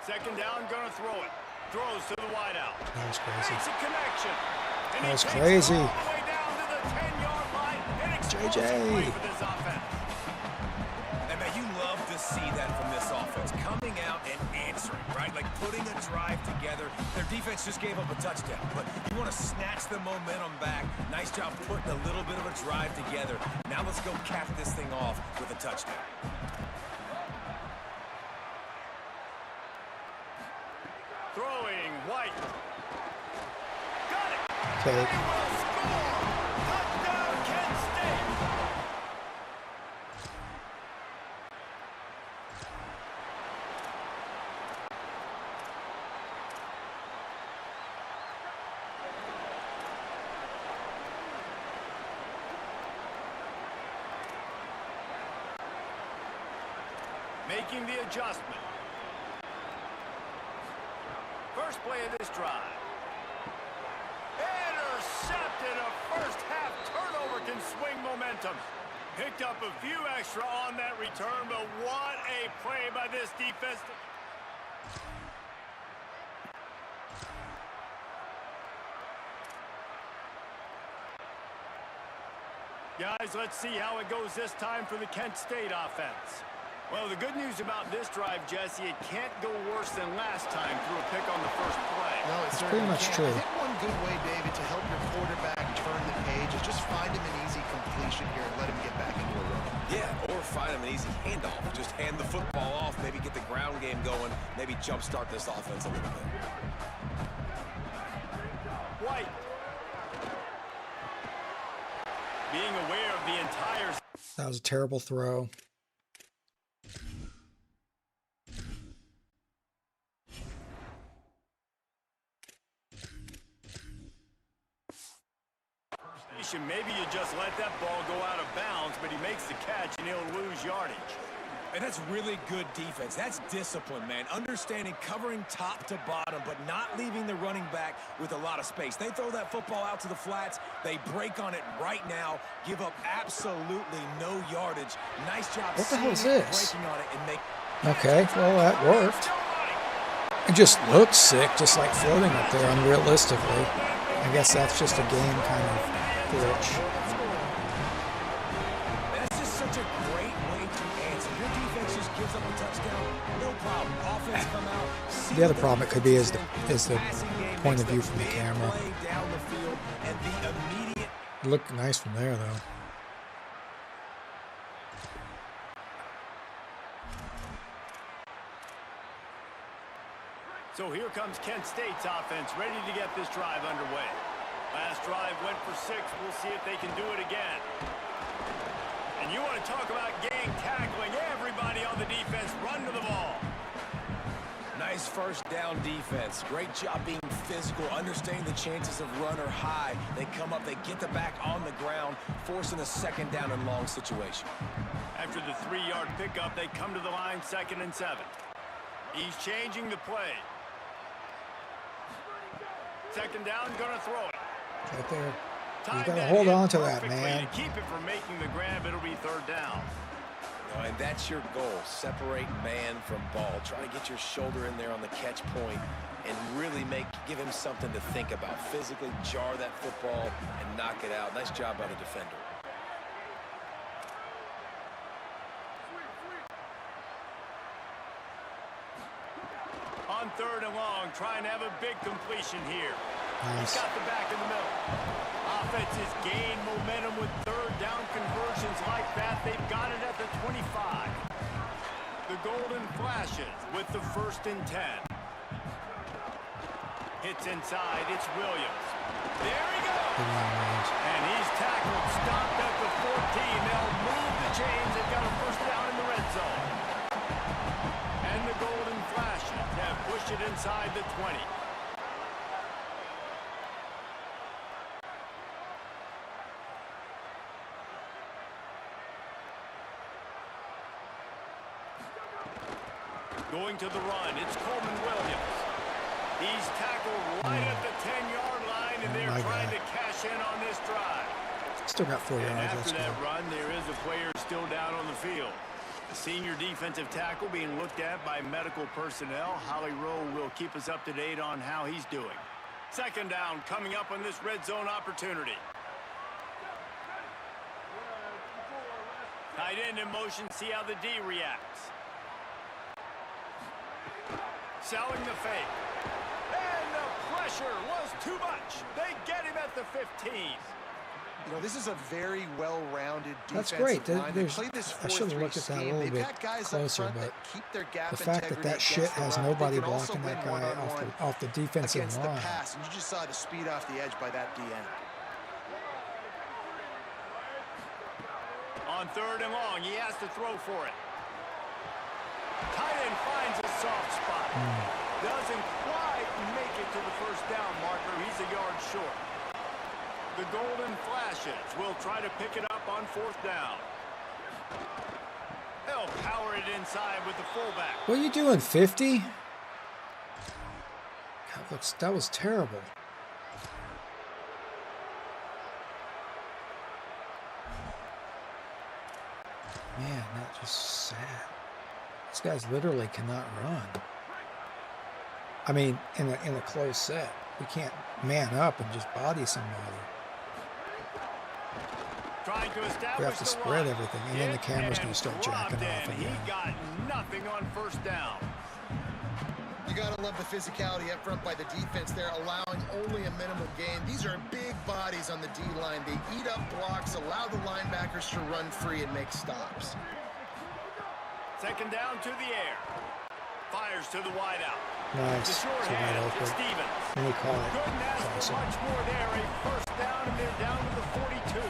2nd down, gonna throw it. Throws to the wideout. That was crazy. Makes a connection. And That was he takes crazy. it all the way down to the 10-yard line. An explosive play for this offense. And man, you love to see that from this offense. Coming out and answering, right? Like putting a drive together. Their defense just gave up a touchdown, but you want to snatch the momentum back. Nice job putting a little bit of a drive together. Now let's go cap this thing off with a touchdown. Throwing, White. Got it. Take. They will score. Touchdown, Kent State. Making the adjustment. First play of this drive. Intercepted. A first-half turnover can swing momentum. Picked up a few extra on that return, but what a play by this defense. guys, let's see how it goes this time for the Kent State offense. Well, the good news about this drive, Jesse, it can't go worse than last time through a pick on the first play. No, It's pretty much true. I think one good way, David, to help your quarterback turn the page is just find him an easy completion here and let him get back into a rhythm. Yeah, or find him an easy handoff. Just hand the football off, maybe get the ground game going, maybe jumpstart this offense a little bit. White. Being aware of the entire... That was a terrible throw. Maybe you just let that ball go out of bounds, but he makes the catch and he'll lose yardage. And that's really good defense. That's discipline, man. Understanding, covering top to bottom, but not leaving the running back with a lot of space. They throw that football out to the flats. They break on it right now, give up absolutely no yardage. Nice job. What the hell is this? Breaking on it and make... Okay, well, that worked. It just looks sick, just like floating up there unrealistically. I guess that's just a game kind of glitch. That's just such a great way to answer. Your defense just gives up a touchdown, no problem. Offense come out. The other problem it could be is the point of view from the camera. Down the field and the immediate... It looked nice from there, though. So here comes Kent State's offense, ready to get this drive underway. Last drive went for 6. We'll see if they can do it again. And you want to talk about gang tackling. Everybody on the defense run to the ball. Nice first down defense. Great job being physical, understanding the chances of run are high. They come up, they get the back on the ground, forcing a second down and long situation. After the 3-yard pickup, they come to the line, 2nd and 7. He's changing the play. 2nd down, gonna throw it. Right there. You Timed gotta that hold hit on to that, perfectly man. To keep it from making the grab, it'll be 3rd down. And that's your goal. Separate man from ball. Try to get your shoulder in there on the catch point and really give him something to think about. Physically jar that football and knock it out. Nice job by the defender. On 3rd and long, trying to have a big completion here. Nice. He's got the back in the middle. Offense has gained momentum with 3rd down conversions like that. They've got it at the 25. The golden flashes with the 1st and 10. Hits inside. It's Williams. There he goes. And he's tackled, stopped at the 14. They'll move the chains. They've got a 1st down in the red zone. And the golden flashes have pushed it inside the 20. Going to the run, it's Coleman Williams. He's tackled right at the 10-yard line, and they're trying to cash in on this drive. Still got 4 yards. And after That's that good. run, there is a player still down on the field. The senior defensive tackle being looked at by medical personnel. Holly Rowe will keep us up to date on how he's doing. 2nd down coming up on this red zone opportunity. Tight end in motion, see how the D reacts. Selling the fake. And the pressure was too much. They get him at the 15. You know, this is a very well-rounded That's defensive great. line. They There's, play this I should have 4-3 looked at that a scheme. little They've bit got guys up closer, front but that keep their gap the fact that integrity shit against the has run. nobody They can also blocking that win guy one-on-one off the defensive against line. the pass, and you just saw the speed off the edge by that DN. On 3rd and long, he has to throw for it. Tight end finds a soft spot. Doesn't quite make it to the 1st down marker. He's a yard short. The golden flashes will try to pick it up on 4th down. They'll power it inside with the fullback. What are you doing, 50? That was terrible. Man, that's just sad. These guys literally cannot run. I mean, in a close set, we can't man up and just body somebody. trying to establish We have to the spread run. everything, and then the camera's going to start jacking off He again. got nothing on first down. You got to love the physicality up front by the defense there, allowing only a minimal gain. These are big bodies on the D-line. They eat up blocks, allow the linebackers to run free and make stops. Second down to the air. Fires to the wideout. Nice. The It's short wide hand to open. Stevens. And they call it. Couldn't ask for Awesome. much more there. A first down, and they're down to the 42.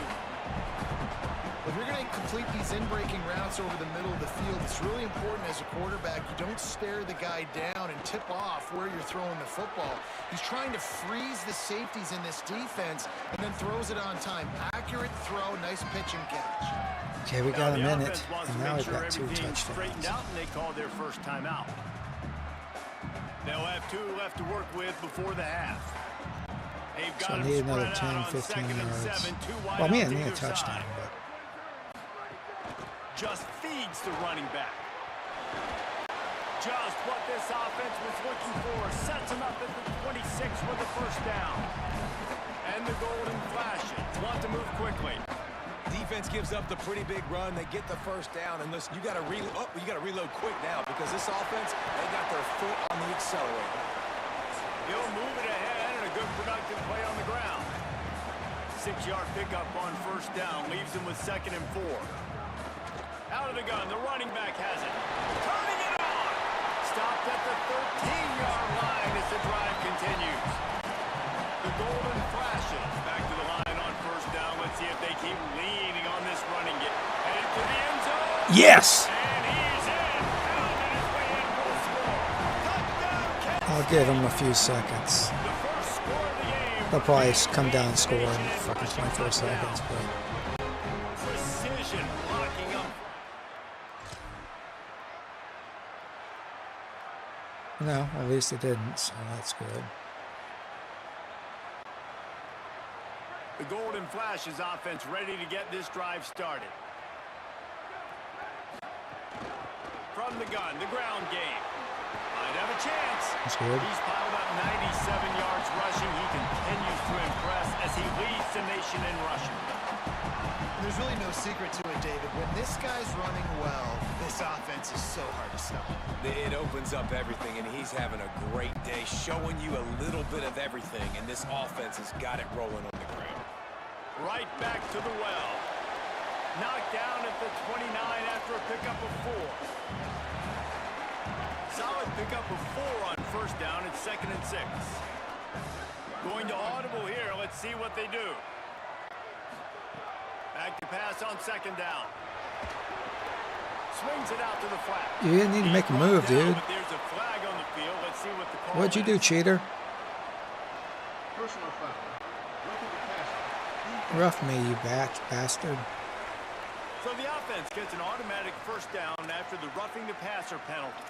If you're going to complete these in-breaking routes over the middle of the field, it's really important as a quarterback you don't stare the guy down and tip off where you're throwing the football. He's trying to freeze the safeties in this defense and then throws it on time. Accurate throw, nice pitch and catch. Okay, we got a The minute, offense wants and to now make we've got sure 2 everything's straightened touchdowns. out, and they call their first time out. They'll have 2 left to work with before the half. They've So got I him need another spread out 10, on 15 second and yards. 7, 2 wide Well, I mean, I out to need a either touchdown, side. but Just feeds the running back. Just what this offense was looking for. Sets him up at the 26 with the first down. And the golden flashes. Want to move quickly. Defense gives up the pretty big run. They get the first down, and listen, you got to reload quick now because this offense, they got their foot on the accelerator. He'll move it ahead and a good productive play on the ground. 6-yard pickup on first down leaves him with second and 4. Out of the gun, the running back has it. Turning it on. Stopped at the 13-yard line as the drive continues. The golden flashes back to the line on first down. Let's see if they keep leaning on this running game. Headed to the end zone. yes! And he's in. Pounding his way in for a score. Touchdown, Kansas I'll give them a few seconds. the first score of the game. They'll probably come down and score in fucking 24 seconds, but Precision blocking up. no, at least it didn't, so that's good. The Golden Flashes offense ready to get this drive started. From the gun, the ground game. Might have a chance. That's good. He's piled up 97 yards rushing. He continues to impress as he leads the nation in rushing. There's really no secret to it, David. When this guy's running well, this offense is so hard to stop. It opens up everything, and he's having a great day, showing you a little bit of everything, and this offense has got it rolling on the ground. Right back to the well. Knocked down at the 29 after a pickup of 4. Solid pickup of 4 on first down. It's second and 6. Going to audible here. Let's see what they do. Back to pass on second down. Swings it out to the flat. You didn't need to make a move, dude. But there's a flag on the field. Let's see what the call What'd you do, is. cheater? Personal foul. Roughing the passer. Rough me, you bastard. So the offense gets an automatic first down after the roughing the passer penalty.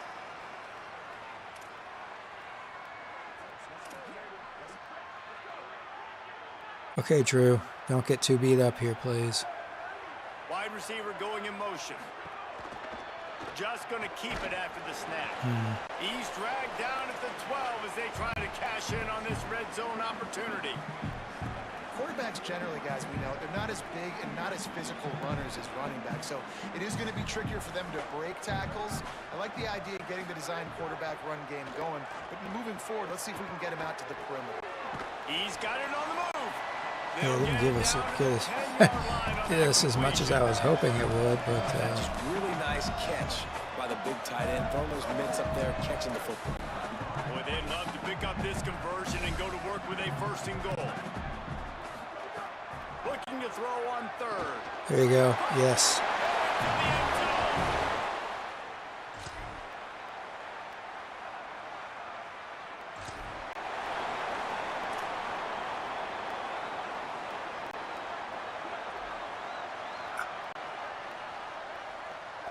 Okay, Drew, don't get too beat up here, please. Wide receiver going in motion. Just going to keep it after the snap. He's dragged down at the 12 as they try to cash in on this red zone opportunity. Quarterbacks generally, guys, we know, they're not as big and not as physical runners as running backs, so it is going to be trickier for them to break tackles. I like the idea of getting the design quarterback run game going, but moving forward, let's see if we can get him out to the perimeter. He's got it on the move. Yeah, they didn't give us get us as much as I was hoping it would, but Just really nice catch by the big tight end. Throwing those mitts up there, catching the football. Boy, they'd love to pick up this conversion and go to work with a first and goal. Looking to throw on third. there you go. Yes.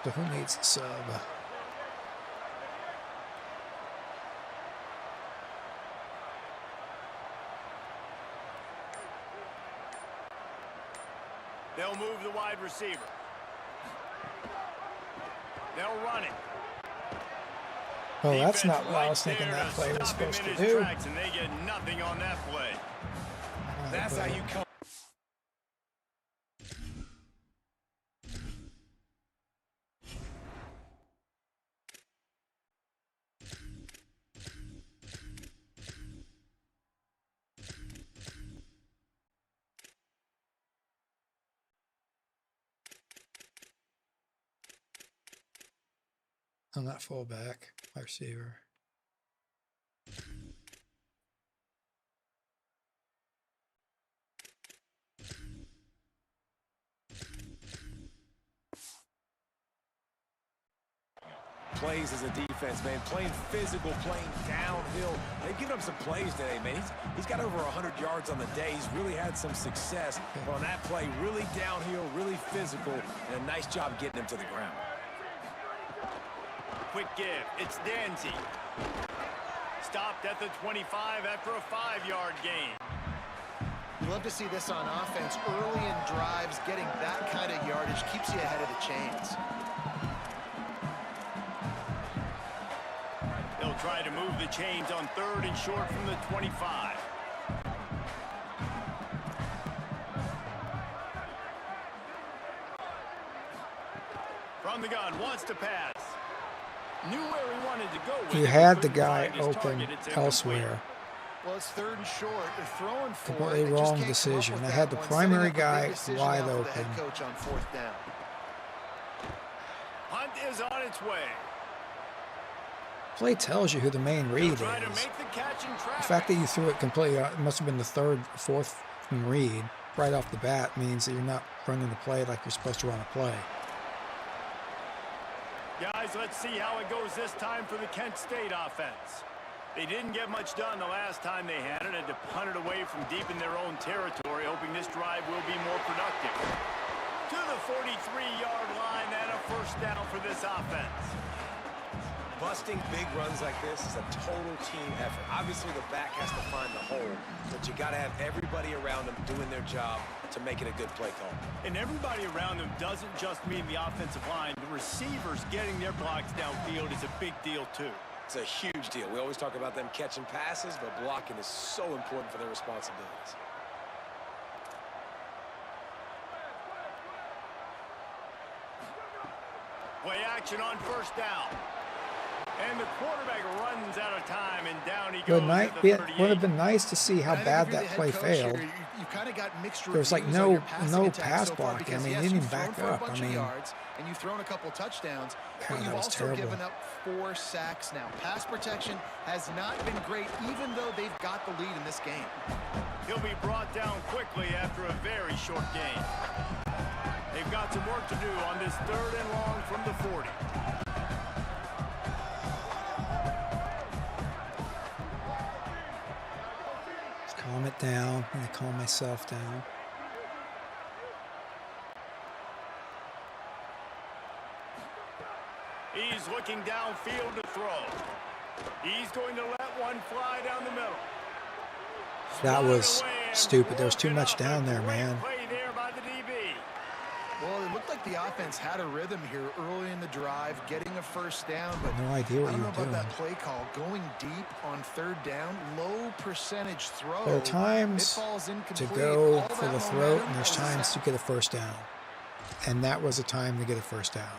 So who needs a sub? They'll move the wide receiver. They'll run it. Oh, that's Defense not what I was right thinking there that play was stop him supposed in to his do. tracks, and they get nothing on that play. That's how you come. I'm not fullback, wide receiver. Plays as a defense, man. Playing physical, playing downhill. They've given him some plays today, man. He's got over 100 yards on the day. He's really had some success. But on that play, really downhill, really physical, and a nice job getting him to the ground. Quick give. It's Danzy. Stopped at the 25 after a 5-yard gain. You love to see this on offense. Early in drives, getting that kind of yardage keeps you ahead of the chains. They'll try to move the chains on 3rd and short from the 25. From the gun, wants to pass. Knew where he wanted to go with He it, had the couldn't guy find his open target. It's incomplete. elsewhere. Well, it's 3rd and short. They're throwing for Completely it. They just wrong can't come up decision. with They that had the one, primary setting up a guy big decision wide now for the open. head coach on 4th down. Punt is on its way. Play tells you who the main read is. Try to make the catch in The traffic. fact that you threw it completely out, it must have been the 3rd, 4th read right off the bat means that you're not running the play like you're supposed to run a play. Guys, let's see how it goes this time for the Kent State offense. They didn't get much done the last time they had it. Had to punt it away from deep in their own territory, hoping this drive will be more productive. To the 43-yard line and a 1st down for this offense. Busting big runs like this is a total team effort. Obviously, the back has to find the hole, but you got to have everybody around them doing their job to make it a good play call. And everybody around them doesn't just mean the offensive line. The receivers getting their blocks downfield is a big deal, too. It's a huge deal. We always talk about them catching passes, but blocking is so important for their responsibilities. Play action on 1st down. And the quarterback runs out of time, and down he goes. Good night. At the It would have 38. been nice to see how And I think bad if you're that the play head coach failed. here, you kind of got mixed There's like reviews on your passing no attack pass so far blocking. because, I mean, yes, he didn't you've even thrown back for a up. I bunch of mean, yards, and you've thrown a couple touchdowns, God, but you've that was also terrible. given up 4 sacks now. Pass protection has not been great, even though they've got the lead in this game. He'll be brought down quickly after a very short game. They've got some work to do on this 3rd and long from the 40. Calm it down. I'm going to calm myself down. He's looking downfield to throw. He's going to let one fly down the middle. That was Away and stupid. There was too broken much up. down A there, great man. Play there by the DB. Well, it looked like the offense had a rhythm here early in the drive, getting a 1st down, but No idea what I you don't know were about doing. that play call. Going deep on 3rd down, low percentage throw. There are It times falls to incomplete. go All for that the throat, momentum and there's was times set. to get a 1st down. And that was a time to get a 1st down.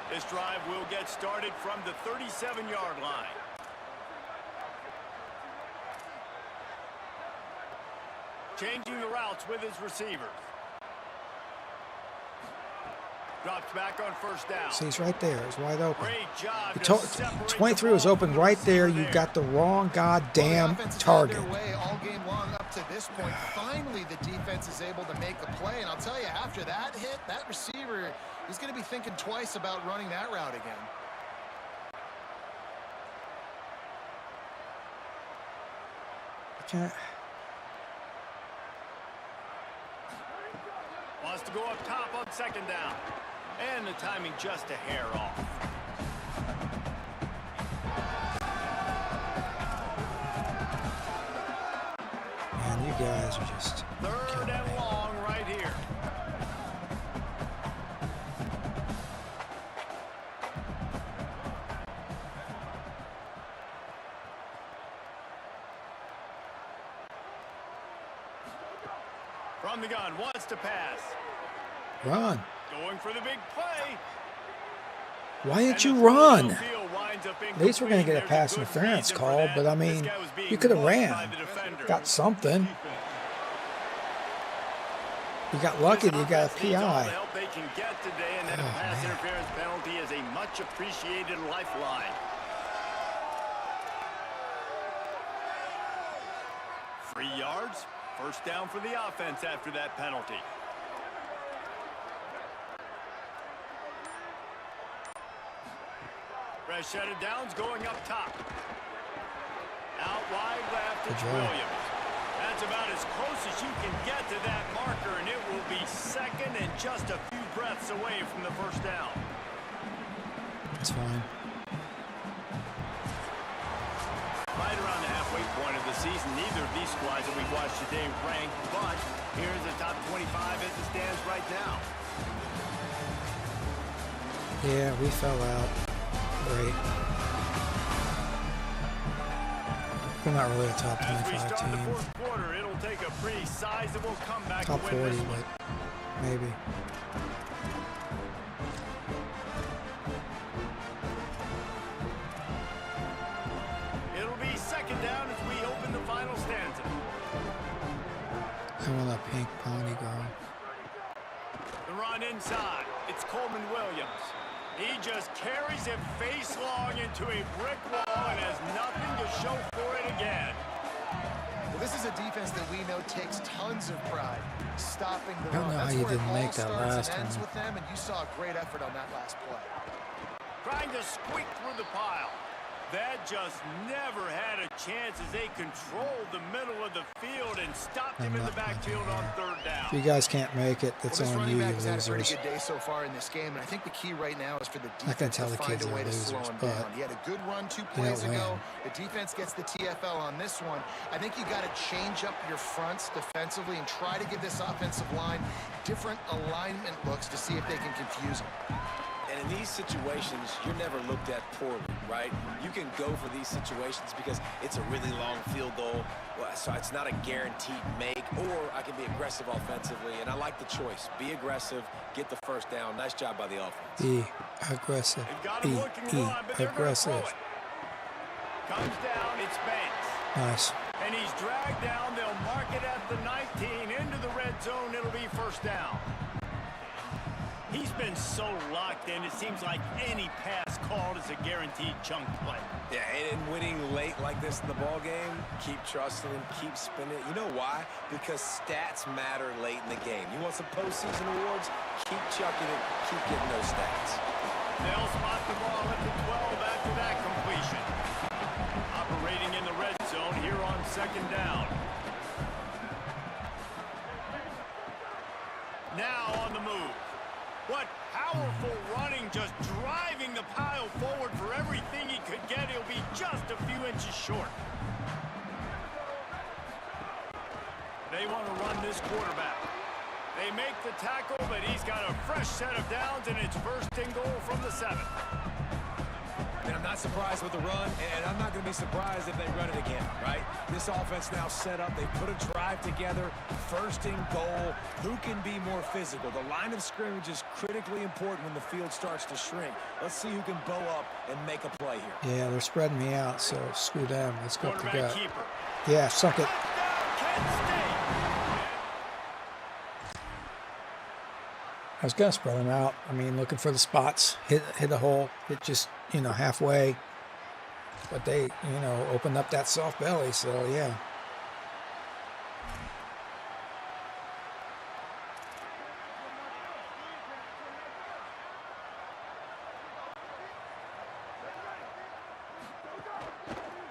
This drive will get started from the 37-yard line. Changing the routes with his receivers. Drops back on 1st down. See, he's right there. He's wide open. Great job. The to separate 23 the was ball open from the right there. receiver You got the wrong Well, goddamn the offense has had target. their way all game long up to this point. Finally, the defense is able to make a play, and I'll tell you, after that hit, that receiver is going to be thinking twice about running that route again. I can't. Wants to go up top on 2nd down. And the timing just a hair off. Man, you guys are just 3rd killing and me. long right here. From the gun, wants to pass. Run. Going for the big play. Why didn't And you the throw run? downfield winds up At least we're going to get a incomplete. pass There's good interference reason for call, that. but I This mean, guy was being you could have mushed ran. by the defender. Got something. You got lucky that you got a This offense needs all the PI. help they can get today, and then a pass interference penalty is a much appreciated lifeline. Free yards, first down for the offense after that penalty. Fresh set of downs going up top. Out wide left, it's Williams. That's about as close as you can get to that marker, and it will be second and just a few breaths away from the first down. That's fine. Right around the halfway point of the season, neither of these squads that we've watched today ranked, but here's the top 25 as it stands right now. Yeah, we fell out. Great. We're not really a top 25 team. The fourth quarter, it'll take a pretty sizable comeback top to win 40, this one. but maybe. It'll be second down as we open the final stanza. I want a pink pony girl. The run inside. It's Coleman Williams. He just carries it face long into a brick wall and has nothing to show for it again. Well, this is a defense that we know takes tons of pride stopping the I don't run. know how That's you where it didn't all make that starts last and ends one. with them, and you saw a great effort on that last play. Trying to squeak through the pile. That just never had a chance as they controlled the middle of the field and stopped him in the backfield on third down. If you guys can't make it, it's Well, this on running you, back you has had a pretty losers. good day so far in this game, and I think the key right now is for the Not gonna defense tell to the find kids a way they're to slow losers, him but down. He had a good run 2 you plays don't ago. win. The defense gets the TFL on this one. I think you got to change up your fronts defensively and try to give this offensive line different alignment looks to see if they can confuse them. And in these situations, you're never looked at poorly, right? You can go for these situations because it's a really long field goal, so it's not a guaranteed make, or I can be aggressive offensively, and I like the choice. Be aggressive, get the first down. Nice job by the offense. Be aggressive. They've got him looking run, but they're gonna throw Aggressive. it. Comes down, it's Banks. Nice. And he's dragged down. They'll mark it at the 19. Into the red zone, it'll be first down. He's been so locked in, it seems like any pass called is a guaranteed chunk play. Yeah, and winning late like this in the ball game, keep trusting him, keep spinning it. You know why? Because stats matter late in the game. You want some postseason awards? Keep chucking it, keep getting those stats. They'll spot the ball at the 12 after that completion. Operating in the red zone here on second down. Now on the move. What powerful running, just driving the pile forward for everything he could get. He'll be just a few inches short. They want to run this quarterback. They make the tackle, but he's got a fresh set of downs, and it's first and goal from the 7. And I'm not surprised with the run, and I'm not going to be surprised if they run it again, right? This offense now set up. They put a drive together, first and goal. Who can be more physical? The line of scrimmage is critically important when the field starts to shrink. Let's see who can bow up and make a play here. Yeah, they're spreading me out, so screw them. Let's go up the Quarterback gut. keeper. Yeah, suck it. I was gonna spread them out. I mean, looking for the spots, hit a hole, hit just, you know, halfway. But they, you know, opened up that soft belly, so yeah.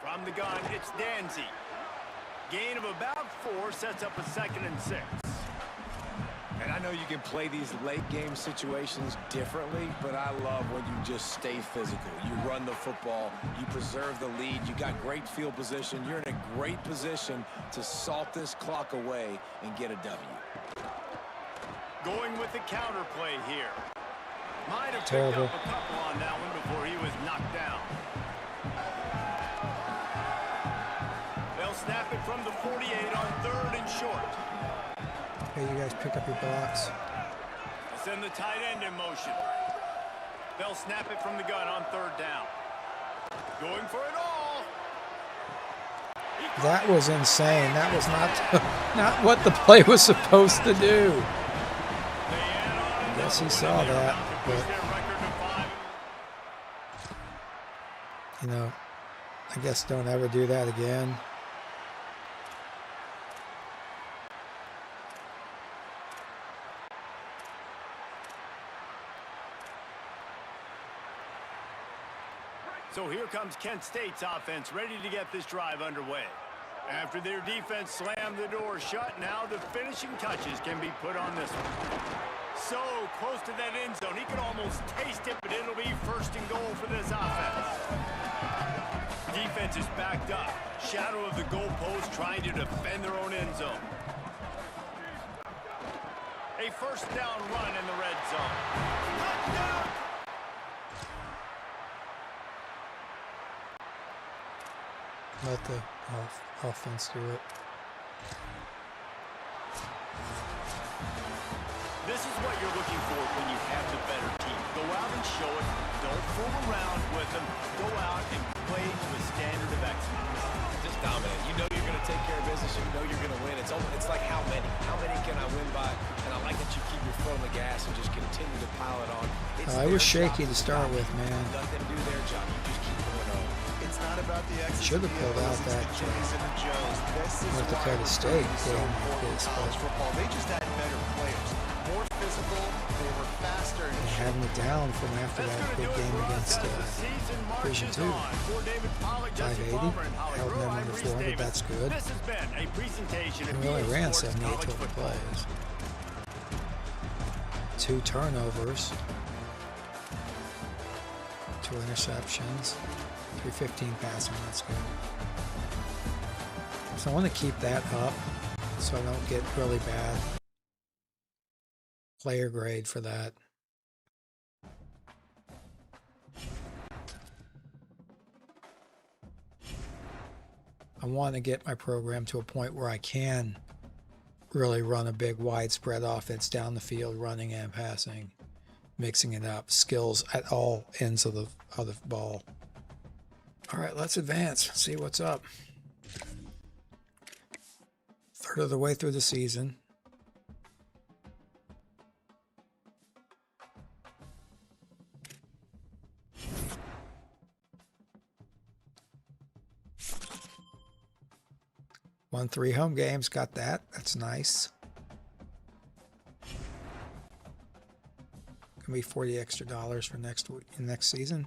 From the gun, it's Danzy. Gain of about 4 sets up a 2nd and 6. And I know you can play these late game situations differently, but I love when you just stay physical. You run the football, you preserve the lead, you got great field position, you're in a great position to salt this clock away and get a W. Going with the counter play here. Might have Terrible. picked up a couple on that one before he was knocked down. They'll snap it from the 48 on 3rd and short. Hey, you guys pick up your blocks. They'll send the tight end in motion. They'll snap it from the gun on 3rd down. Going for it all. That was insane. That was not not what the play was supposed to do. They add on another guess he saw that, but you know, I guess don't ever do that again. So here comes Kent State's offense, ready to get this drive underway. After their defense slammed the door shut, now the finishing touches can be put on this one. So close to that end zone, he can almost taste it, but it'll be first and goal for this offense. Defense is backed up. Shadow of the goalpost trying to defend their own end zone. A first down run in the red zone. Touchdown! Let the offense do it. This is what you're looking for when you have the better team. Go out and show it. Don't fool around with them. Go out and play to a standard of excellence. Just dominate. You know you're going to take care of business. You know you're going to win. It's like how many? How many can I win by? And I like that you keep your foot on the gas and just continue to pile it on. I was shaky to start with, man. Let them do their job. You just keep going on. It's not about the X's Should have and pulled the out O's, it's that the J's and the Joes. This is North why Dakota the State is so game important in is, college football. They just had better players, more physical, they were faster. And They having it down from after that big game against Division 2. 580, held them under 400, that's good. This has been a presentation of We only ran Sports 78 College total Football. plays. 2 turnovers. 2 interceptions. 315 passing, that's good. So I want to keep that up so I don't get really bad player grade for that. I want to get my program to a point where I can really run a big widespread offense down the field, running and passing, mixing it up, skills at all ends of the ball. All right, let's advance, see what's up. Third of the way through the season. Won 3 home games, got that. That's nice. Gonna be $40 extra for next season.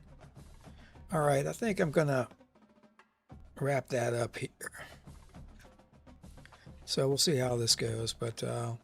All right, I think I'm gonna wrap that up here. So we'll see how this goes, but I'll